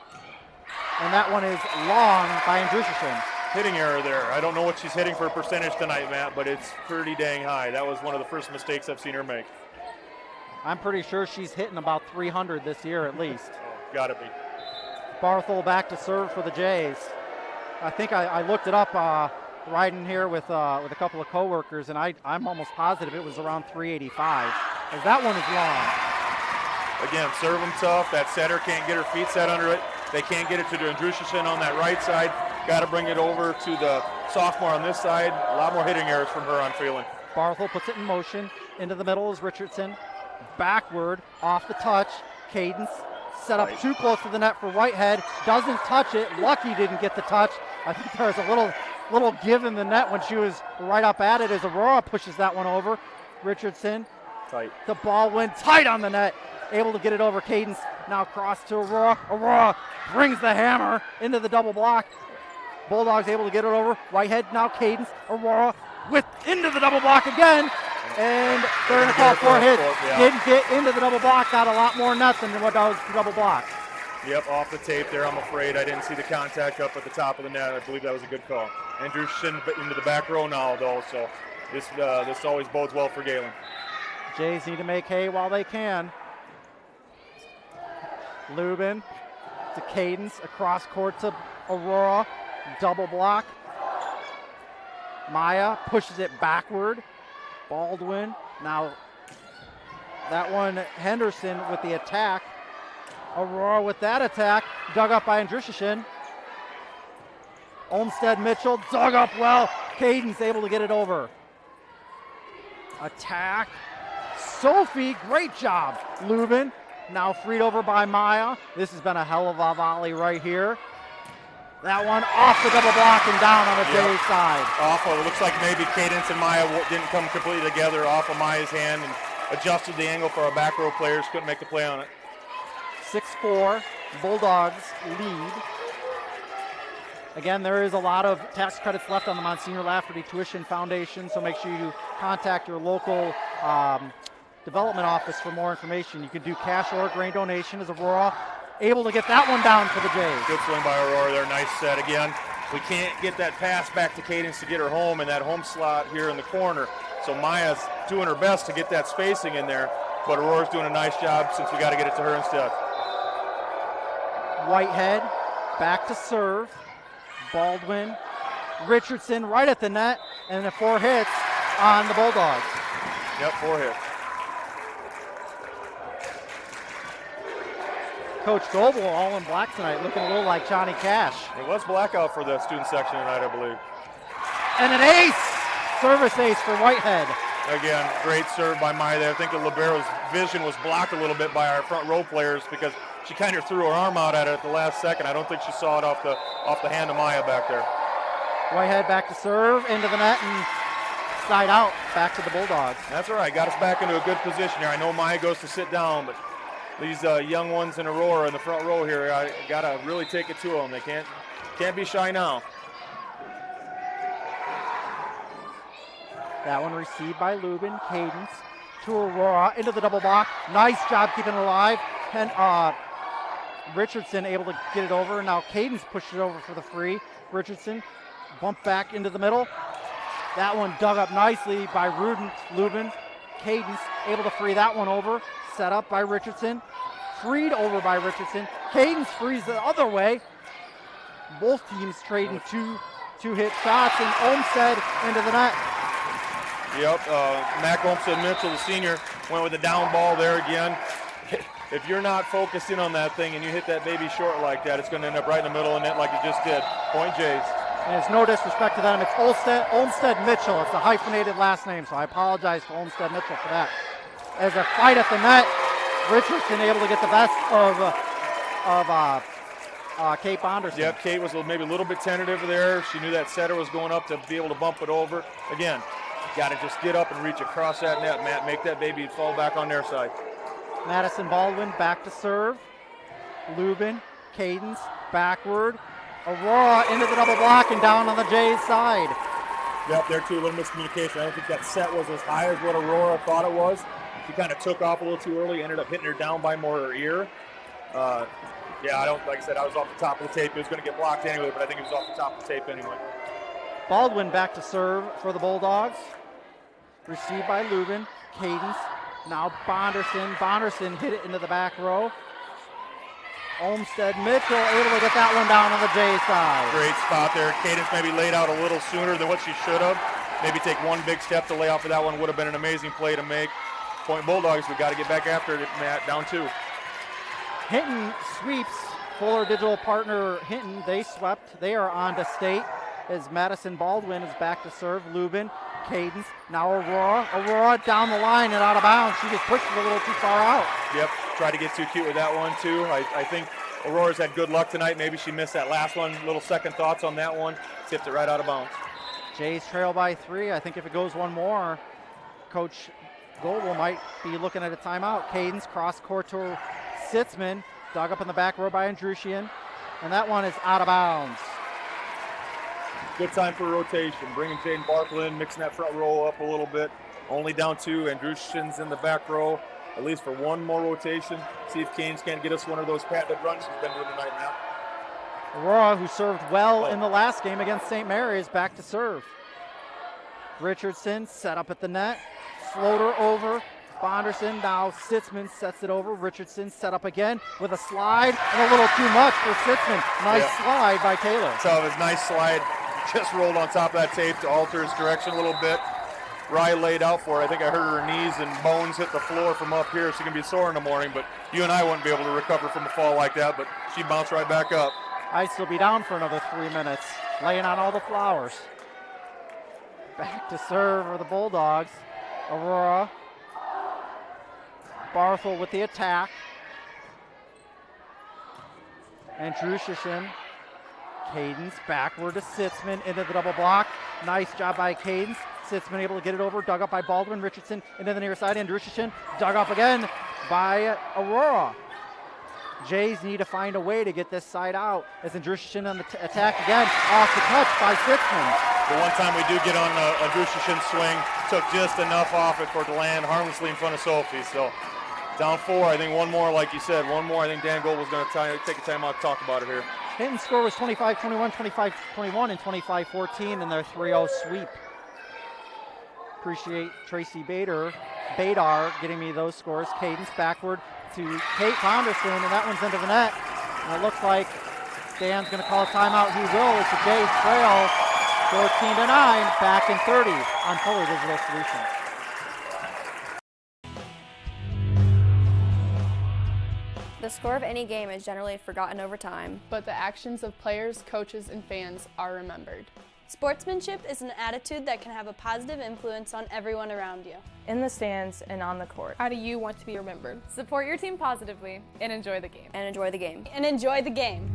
and that one is long by Andrushashin. Hitting error there. I don't know what she's hitting for a percentage tonight, Matt, but it's pretty dang high. That was one of the first mistakes I've seen her make. I'm pretty sure she's hitting about 300 this year at least. Oh, gotta be. Barthel back to serve for the Jays. I think I looked it up riding here with a couple of coworkers, and I'm almost positive it was around 385. As that one is long. Again, serve them tough. That setter can't get her feet set under it. They can't get it to Andrushashin on that right side. Got to bring it over to the sophomore on this side. A lot more hitting errors from her, I'm feeling. Barthel puts it in motion. Into the middle is Richardson. Backward, off the touch. Cadence set up too close to the net for Whitehead. Doesn't touch it. Lucky didn't get the touch. I think there was a little give in the net when she was right up at it as Aurora pushes that one over. Richardson. Tight. The ball went tight on the net. Able to get it over Cadence. Now cross to Aurora. Aurora brings the hammer into the double block. Bulldogs able to get it over. Whitehead, now Cadence. Aurora into the double block again. And they're going to call for a hit. Yeah. Didn't get into the double block. Got a lot more nuts than what was the double block. Yep, off the tape there, I'm afraid. I didn't see the contact up at the top of the net. I believe that was a good call. Andrushashin into the back row now, though, so this always bodes well for Gehlen. Jays need to make hay while they can. Lubin to Cadence, across court to Aurora. Double block. Maya pushes it backward. Baldwin. Now that one, Henderson with the attack. Aurora with that attack. Dug up by Andrushashin. Olmstead Mitchell dug up well. Cadence able to get it over. Attack. Sophie, great job. Lubin now freed over by Maya. This has been a hell of a volley right here. That one off the double block and down on the Jays side. Awful. It looks like maybe Cadence and Maya didn't come completely together off of Maya's hand and adjusted the angle for our back row players. Couldn't make the play on it. 6-4, Bulldogs lead. Again, there is a lot of tax credits left on the Monsignor Lafferty Tuition Foundation, so make sure you contact your local development office for more information. You can do cash or grain donation. As Aurora able to get that one down for the Jays. Good swing by Aurora there. Nice set again. We can't get that pass back to Cadence to get her home in that home slot here in the corner. So Maya's doing her best to get that spacing in there, but Aurora's doing a nice job since we got to get it to her instead. Whitehead back to serve. Baldwin, Richardson right at the net, and the 4 hits on the Bulldogs. Yep, 4 hits. Coach Goebel, all in black tonight, looking a little like Johnny Cash. It was blackout for the student section tonight, I believe. And an ace! Service ace for Whitehead. Again, great serve by Maya there. I think the libero's vision was blocked a little bit by our front row players because she kind of threw her arm out at it at the last second. I don't think she saw it off the hand of Maya back there. Whitehead back to serve, into the net, and side out, back to the Bulldogs. That's all right, got us back into a good position here. I know Maya goes to sit down, but these young ones in Aurora in the front row here, I got to really take it to them. They can't be shy now. That one received by Lubin. Cadence to Aurora into the double block. Nice job keeping it alive. And Richardson able to get it over. Now Cadence pushed it over for the free. Richardson bumped back into the middle. That one dug up nicely by Lubin. Cadence able to free that one over. Set up by Richardson. Freed over by Richardson. Cadence frees the other way. Both teams trading two hit shots, and Olmsted into the net. Yep, Mac Olmsted Mitchell, the senior, went with a down ball there again. If you're not focusing on that thing and you hit that baby short like that, it's going to end up right in the middle of the net like it just did. Point Jays. And it's no disrespect to them. It's Olmsted Mitchell. It's a hyphenated last name, so I apologize to Olmsted Mitchell for that. As a fight at the net, Richardson able to get the best of Kate Bonderson. Yep, Kate was maybe a little bit tentative there. She knew that setter was going up to be able to bump it over. Again, got to just get up and reach across that net, Matt. Make that baby fall back on their side. Madison Baldwin back to serve. Lubin, Cadence, backward. Aurora into the double block and down on the Jays side. Yep, there too, a little miscommunication. I don't think that set was as high as what Aurora thought it was. She kind of took off a little too early, ended up hitting her down by more her ear. Like I said, I was off the top of the tape. It was going to get blocked anyway, but I think it was off the top of the tape anyway. Baldwin back to serve for the Bulldogs. Received by Lubin. Cadence. Now Bonderson. Bonderson hit it into the back row. Olmsted Mitchell able to get that one down on the Jays side. Great spot there. Cadence maybe laid out a little sooner than what she should have. Maybe take one big step to lay off of that one. Would have been an amazing play to make. Point Bulldogs, we got to get back after it, Matt. Down 2. Hinton sweeps. Fuller Digital partner Hinton. They swept. They are on to state as Madison Baldwin is back to serve. Lubin, Cadence, now Aurora. Aurora down the line and out of bounds. She just pushed it a little too far out. Yep, tried to get too cute with that one too. I think Aurora's had good luck tonight. Maybe she missed that last one. Little second thoughts on that one. Tipped it right out of bounds. Jays trail by 3. I think if it goes one more, Coach Goebel might be looking at a timeout. Cadence cross court to Sitzman. Dug up in the back row by Andrushian. And that one is out of bounds. Good time for rotation. Bringing Jaden Barkle in, mixing that front row up a little bit. Only down 2. Andrushian's in the back row, at least for one more rotation. See if Canes can't get us one of those patented runs she's been doing tonight now. Aurora, who served well in the last game against St. Mary, is back to serve. Richardson set up at the net. Floater over. Bonderson, now Sitzman sets it over. Richardson set up again with a slide, and a little too much for Sitzman. Nice slide by Taylor. So it was a nice slide. Just rolled on top of that tape to alter his direction a little bit. Rye laid out for it. I think I heard her knees and bones hit the floor from up here. She's going to be sore in the morning, but you and I wouldn't be able to recover from a fall like that, but she bounced right back up. Ice will be down for another 3 minutes, laying on all the flowers. Back to serve for the Bulldogs. Aurora. Barthel with the attack. Andrushashin. Cadence backward to Sitzman into the double block. Nice job by Cadence. Sitzman able to get it over, dug up by Baldwin. Richardson into the near side. Andrushashin dug up again by Aurora. Jays need to find a way to get this side out as Andrushashin on the attack again. Off the touch by Sitzman. The one time we do get on a Andrushashin swing, took just enough off it for it to land harmlessly in front of Sophie. So down 4, I think one more, like you said, one more. I think Dan Gold was going to take a timeout to talk about it here. Hinton's score was 25-21, 25-21, and 25-14 in their 3-0 sweep. Appreciate Tracy Badar getting me those scores. Cadence backward to Kate Ponderson, and that one's into the net. And it looks like Dan's going to call a timeout. He will. It's the Jays trail 14-9, back in 30 on Fuller Digital Solutions. The score of any game is generally forgotten over time, but the actions of players, coaches, and fans are remembered. Sportsmanship is an attitude that can have a positive influence on everyone around you. In the stands and on the court. How do you want to be remembered? Support your team positively and enjoy the game. And enjoy the game. And enjoy the game.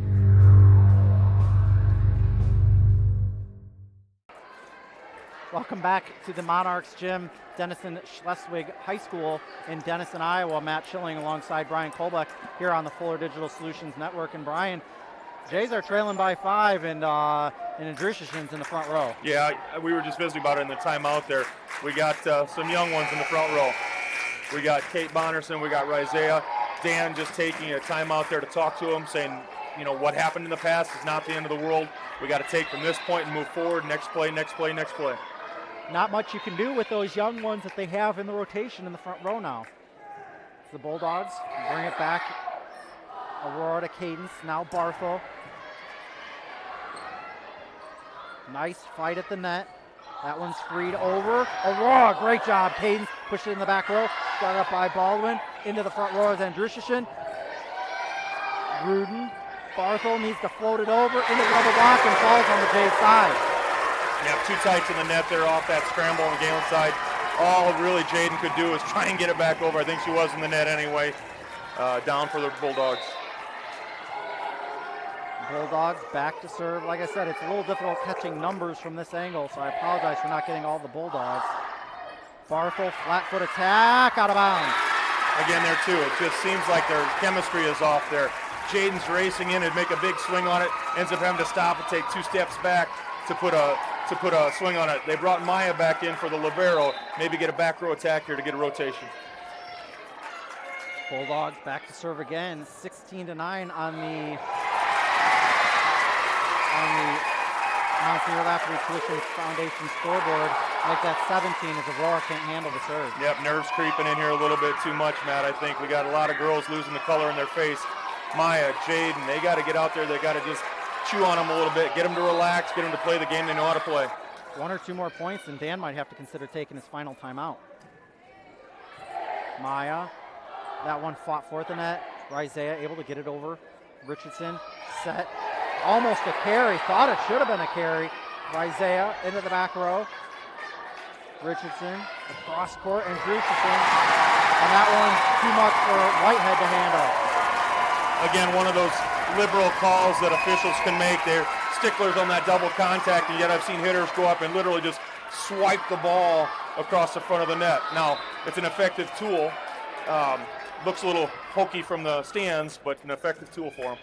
Welcome back to the Monarchs Gym, Denison Schleswig High School in Denison, Iowa. Matt Schilling alongside Brian Kolbeck here on the Fuller Digital Solutions Network. And Brian, Jays are trailing by 5, and Andrushashin's in the front row. Yeah, we were just visiting about it in the timeout there. We got some young ones in the front row. We got Kate Bonnerson, we got Rizea. Dan just taking a timeout there to talk to him, saying, you know, what happened in the past is not the end of the world. We got to take from this point and move forward. Next play, next play, next play. Not much you can do with those young ones that they have in the rotation in the front row now. The Bulldogs bring it back. Aurora to Cadence, now Barthel. Nice fight at the net. That one's freed over. Aurora, great job. Cadence pushed it in the back row. Got up by Baldwin. Into the front row is Andrushashin. Rudin. Barthel needs to float it over into the double block and falls on the Jays side. Yeah, 2 tights in the net there off that scramble on the Gehlen side. All really Jaden could do is try and get it back over. I think she was in the net anyway. Down for the Bulldogs. Bulldogs back to serve. Like I said, it's a little difficult catching numbers from this angle, so I apologize for not getting all the Bulldogs. Barthel, flat foot attack, out of bounds. Again there too, it just seems like their chemistry is off there. Jaden's racing in and make a big swing on it, ends up having to stop and take 2 steps back to put a swing on it. They brought Maya back in for the libero, maybe get a back row attack here to get a rotation. Bulldogs back to serve again, 16-9 on the Monsignor Lafferty Tuition Foundation scoreboard. Like that 17 as Aurora can't handle the serve. Yep, nerves creeping in here a little bit too much, Matt. I think we got a lot of girls losing the color in their face. Maya, Jaden, they got to get out there. They got to just chew on them a little bit, get them to relax, get them to play the game they know how to play. 1 or 2 more points, and Dan might have to consider taking his final timeout. Maya, that one fought for the net. Rizea able to get it over. Richardson set, almost a carry. Thought it should have been a carry. Rizea into the back row. Richardson across court, and Richardson, and that one's too much for Whitehead to handle. Again, one of those liberal calls that officials can make. They're sticklers on that double contact, and yet I've seen hitters go up and literally just swipe the ball across the front of the net. Now, it's an effective tool. Looks a little hokey from the stands, but an effective tool for them.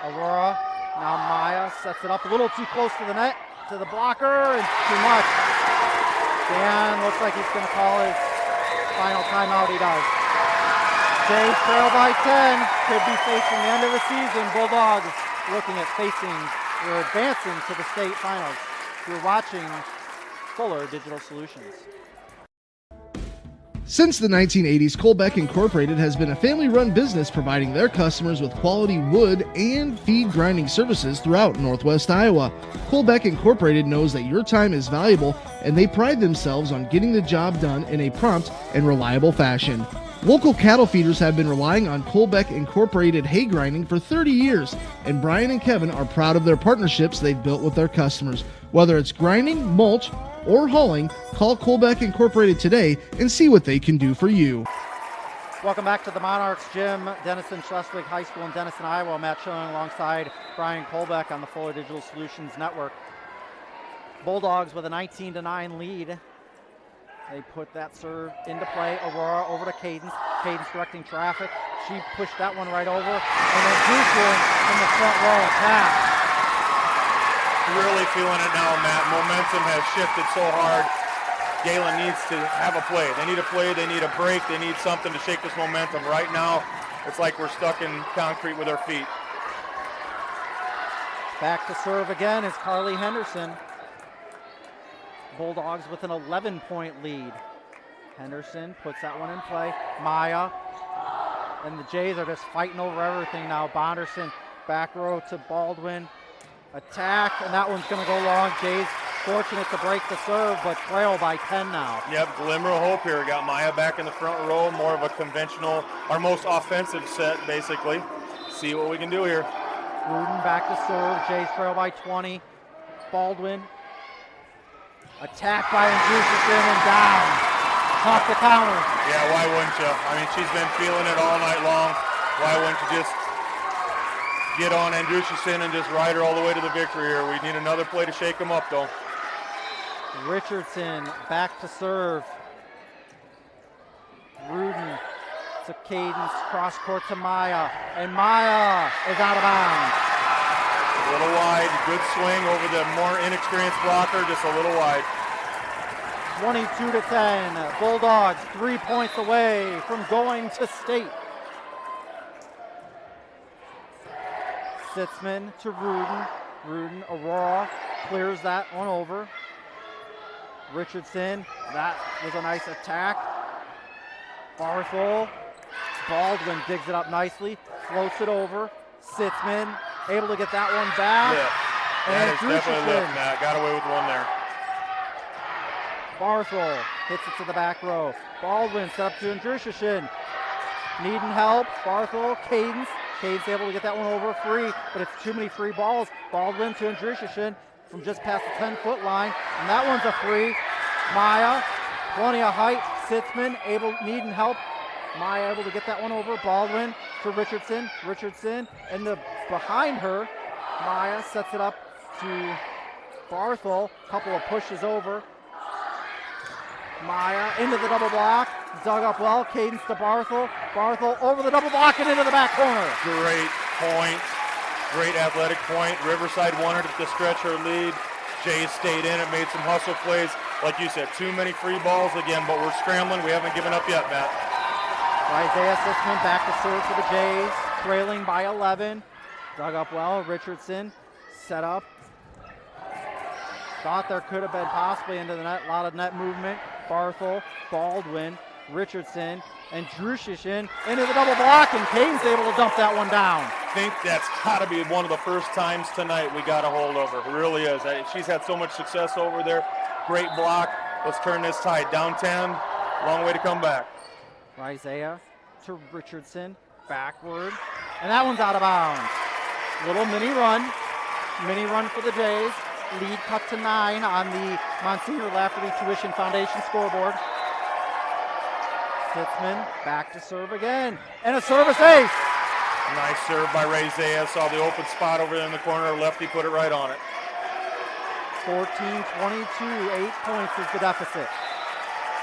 Aurora, now Maya sets it up a little too close to the net, to the blocker, and too much. Dan looks like he's going to call his final timeout. He does. Jays trail by 10, could be facing the end of the season. Bulldogs looking at or advancing to the state finals. You're watching Fuller Digital Solutions. Since the 1980s, Colbeck Incorporated has been a family-run business providing their customers with quality wood and feed grinding services throughout Northwest Iowa. Colbeck Incorporated knows that your time is valuable, and they pride themselves on getting the job done in a prompt and reliable fashion. Local cattle feeders have been relying on Colbeck Incorporated hay grinding for 30 years, and Brian and Kevin are proud of their partnerships they've built with their customers. Whether it's grinding, mulch, or hauling, call Colbeck Incorporated today and see what they can do for you. Welcome back to the Monarchs Gym, Denison Schleswig High School in Denison, Iowa. Matt Schilling alongside Brian Kolbeck on the Fuller Digital Solutions Network. Bulldogs with a 19-9 lead. They put that serve into play. Aurora over to Cadence. Cadence directing traffic. She pushed that one right over. And then Gehlen from the front row attack. Really feeling it now, Matt. Momentum has shifted so hard. Gehlen needs to have a play. They need a play. They need a break. They need something to shake this momentum. Right now, it's like we're stuck in concrete with our feet. Back to serve again is Carly Henderson. Bulldogs with an 11-point lead. Henderson puts that one in play. Maya. And the Jays are just fighting over everything now. Bonderson back row to Baldwin. Attack, and that one's going to go long. Jays fortunate to break the serve, but trail by 10 now. Yep, glimmer of hope here. Got Maya back in the front row. More of a conventional, our most offensive set, basically. See what we can do here. Rudin back to serve. Jays trail by 20. Baldwin. Attack by Andrushkin and down. Off the counter. Yeah, why wouldn't you? I mean, she's been feeling it all night long. Why wouldn't you just get on Andrushkin and just ride her all the way to the victory here? We need another play to shake them up, though. Richardson back to serve. Rudin to Cadence, cross court to Maya, and Maya is out of bounds. A little wide, good swing over the more inexperienced blocker, just a little wide. 22-10, Bulldogs 3 points away from going to state. Sitzman to Rudin. Rudin, Aurora clears that one over. Richardson, that was a nice attack. Barthol, Baldwin digs it up nicely, floats it over. Sitzman able to get that one back. Yeah, and that is definitely lift, Matt. Got away with one there. Barthol hits it to the back row. Baldwin set up to Andrushkin. Needing help. Barthol, Cadence. Cadence able to get that one over free, but it's too many free balls. Baldwin to Andrushkin from just past the 10-foot line, and that one's a free. Maya, plenty of height. Sitzman needing help. Maya able to get that one over. Baldwin to Richardson. Richardson, and behind her, Maya sets it up to Barthol. Couple of pushes over. Maya into the double block, dug up well. Cadence to Barthol. Barthol over the double block and into the back corner. Great point. Great athletic point. Riverside wanted to stretch her lead. Jays stayed in. It made some hustle plays. Like you said, too many free balls again, but we're scrambling. We haven't given up yet, Matt. Isaiah Sitzman back to serve for the Jays, trailing by 11. Dug up well. Richardson set up. Thought there could have been possibly into the net. A lot of net movement. Barthol, Baldwin, Richardson, and Andrushkin into the double block, and Kane's able to dump that one down. I think that's got to be one of the first times tonight we got a hold of her. It really is. She's had so much success over there. Great block. Let's turn this tide. Down 10. Long way to come back. Isaiah to Richardson, backward, and that one's out of bounds. Little mini run for the Jays. Lead cut to 9 on the Monsignor Lafferty Tuition Foundation scoreboard. Sitzman back to serve again, and a service ace. Nice serve by Isaiah. Saw the open spot over there in the corner. Lefty put it right on it. 14-22, 8 points is the deficit.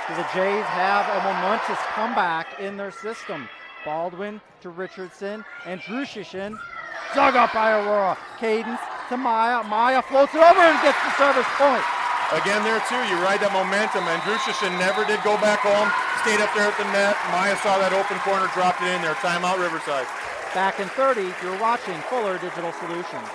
So the Jays have a momentous comeback in their system. Baldwin to Richardson, and Andrushkin dug up by Aurora. Cadence to Maya. Maya floats it over and gets the service point. Again there too, you ride that momentum. Andrushkin never did go back home. Stayed up there at the net. Maya saw that open corner, dropped it in there. Timeout Riverside. Back in 30, you're watching Fuller Digital Solutions.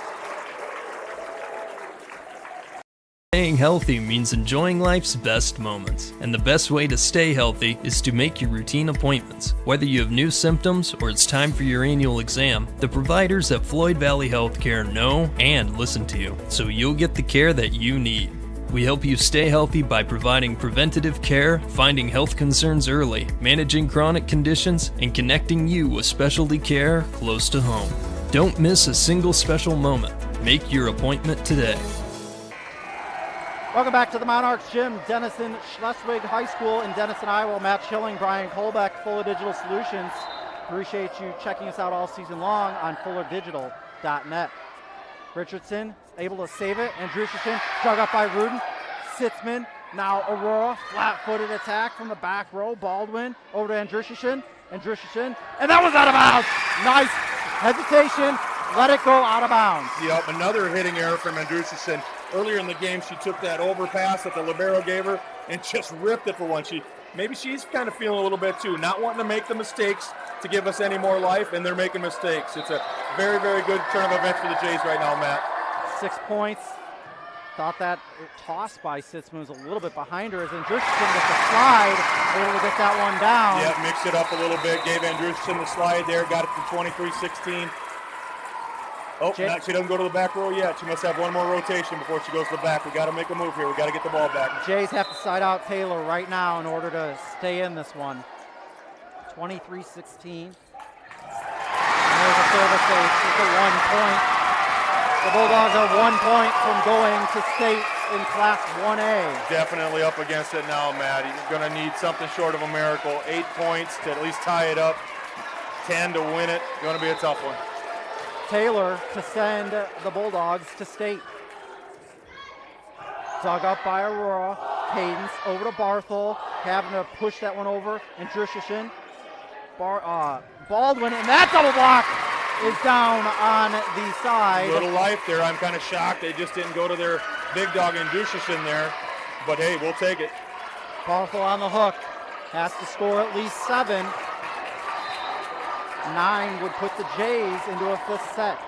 Staying healthy means enjoying life's best moments, and the best way to stay healthy is to make your routine appointments. Whether you have new symptoms or it's time for your annual exam, the providers at Floyd Valley Healthcare know and listen to you, so you'll get the care that you need. We help you stay healthy by providing preventative care, finding health concerns early, managing chronic conditions, and connecting you with specialty care close to home. Don't miss a single special moment. Make your appointment today. Welcome back to the Monarchs Gym, Denison Schleswig High School in Denison, Iowa. Matt Schilling, Brian Kolbeck, Fuller Digital Solutions. Appreciate you checking us out all season long on fullerdigital.net. Richardson able to save it. Andrushkin dug up by Rudin. Sitzman, now Aurora, flat-footed attack from the back row. Baldwin over to Andrushkin. And that was out of bounds. Nice hesitation. Let it go out of bounds. Yep, another hitting error from Andrushkin. Earlier in the game, she took that overpass that the libero gave her and just ripped it for one. Maybe she's kind of feeling a little bit too, not wanting to make the mistakes to give us any more life, and they're making mistakes. It's a very, very good turn of events for the Jays right now, Matt. 6 points. Thought that toss by Sitzman was a little bit behind her as Andrushkin with the slide, able to get that one down. Yeah, mixed it up a little bit, gave Andrushkin the slide there, got it to 23-16. Oh, she doesn't go to the back row yet. She must have one more rotation before she goes to the back. We got to make a move here. We got to get the ball back. Jays have to side out Taylor right now in order to stay in this one. 23-16. And there's a service ace. It's a 1 point. The Bulldogs are 1 point from going to state in Class 1A. Definitely up against it now, Matt. You're going to need something short of a miracle. 8 points to at least tie it up. 10 to win it. Going to be a tough one. Taylor to send the Bulldogs to state. Dug up by Aurora. Cadence over to Barthol, having to push that one over. And Andrushkin. Baldwin, and that double block is down on the side. Little life there. I'm kind of shocked they just didn't go to their big dog Andrushkin there. But hey, we'll take it. Barthol on the hook. Has to score at least 7. 9 would put the Jays into a 5th set.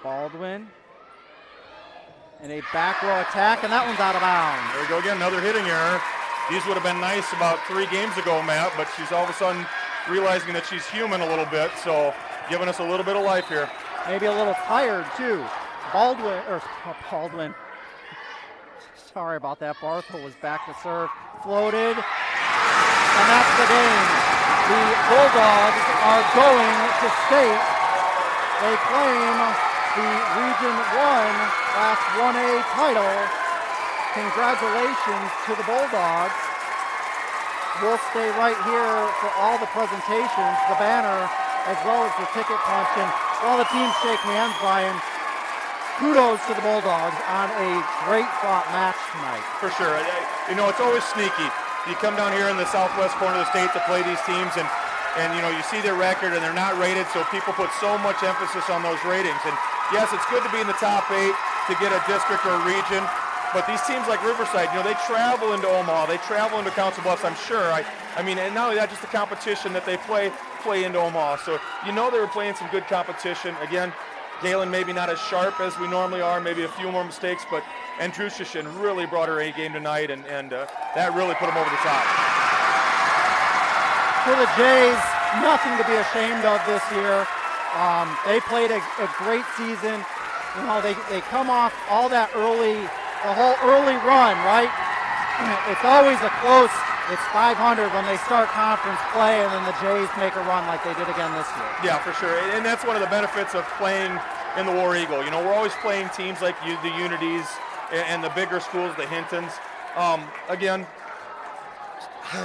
Baldwin. And a back row attack, and that one's out of bounds. There we go again, another hitting error. These would have been nice about 3 games ago, Matt, but she's all of a sudden realizing that she's human a little bit, so giving us a little bit of life here. Maybe a little tired, too. Baldwin. Sorry about that. Barthol was back to serve. Floated. And that's the game. The Bulldogs are going to state. They claim the Region 1 Class 1A title. Congratulations to the Bulldogs. We'll stay right here for all the presentations, the banner, as well as the ticket punch. And while the teams shake hands, Brian, kudos to the Bulldogs on a great fought match tonight. For sure. You know, it's always sneaky. You come down here in the southwest corner of the state to play these teams, and you know, you see their record and they're not rated, so people put so much emphasis on those ratings. And yes, it's good to be in the top 8 to get a district or a region, but these teams like Riverside, you know, they travel into Omaha, they travel into Council Bluffs, I'm sure. I mean, and not only that, just the competition that they play into Omaha. So you know they were playing some good competition. Again, Gehlen maybe not as sharp as we normally are, maybe a few more mistakes, but Andrushkin really brought her A game tonight, and that really put them over the top. For the Jays, nothing to be ashamed of this year. They played a great season. You know, they come off all that the whole early run, right? It's always a close, it's 500 when they start conference play, and then the Jays make a run like they did again this year. Yeah, for sure. And that's one of the benefits of playing in the War Eagle. You know, we're always playing teams like the Unities and the bigger schools, the Hintons. Again,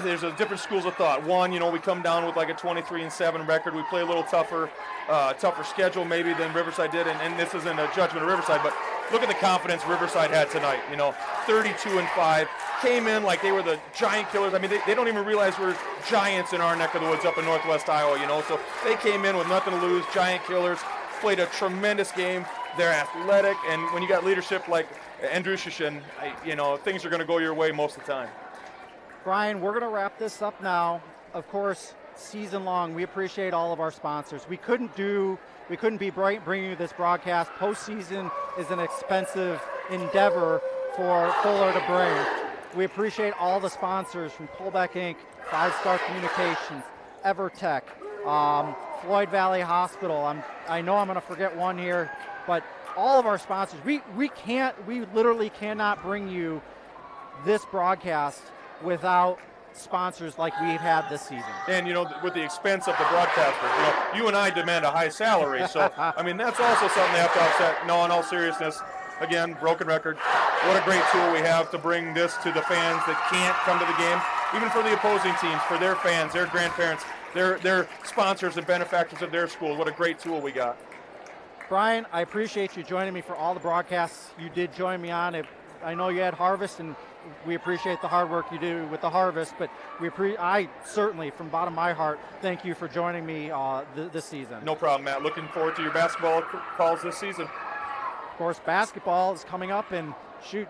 there's a different schools of thought. One, you know, we come down with like a 23-7 record. We play a little tougher schedule maybe than Riverside did, and this isn't a judgment of Riverside, but look at the confidence Riverside had tonight. You know, 32-5, came in like they were the giant killers. I mean, they don't even realize we're giants in our neck of the woods up in Northwest Iowa, you know, so they came in with nothing to lose, giant killers, played a tremendous game. They're athletic, and when you got leadership like Andrushkin, you know, things are going to go your way most of the time. Brian, we're going to wrap this up now. Of course, season long, we appreciate all of our sponsors. We couldn't be bringing you this broadcast. Postseason is an expensive endeavor for Fuller to bring. We appreciate all the sponsors from Kolbeck Inc., 5 Star Communications, EverTech, Floyd Valley Hospital. I know I'm going to forget one here, but all of our sponsors. We literally cannot bring you this broadcast without sponsors like we've had this season. And, you know, with the expense of the broadcasters, you know, you and I demand a high salary, so, I mean, that's also something they have to offset. No, in all seriousness, again, broken record. What a great tool we have to bring this to the fans that can't come to the game, even for the opposing teams, for their fans, their grandparents, their sponsors and benefactors of their school. What a great tool we got. Brian, I appreciate you joining me for all the broadcasts you did join me on. I know you had Harvest, and we appreciate the hard work you do with the Harvest, but I certainly, from the bottom of my heart, thank you for joining me this season. No problem, Matt. Looking forward to your basketball calls this season. Of course, basketball is coming up in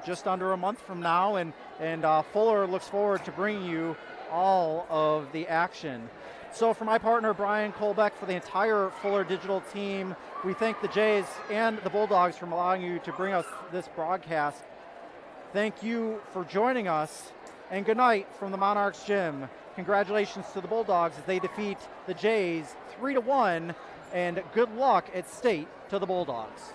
just under a month from now, and Fuller looks forward to bringing you all of the action. So for my partner, Brian Kolbeck, for the entire Fuller Digital team, we thank the Jays and the Bulldogs for allowing you to bring us this broadcast. Thank you for joining us, and good night from the Monarchs Gym. Congratulations to the Bulldogs as they defeat the Jays 3-1, and good luck at state to the Bulldogs.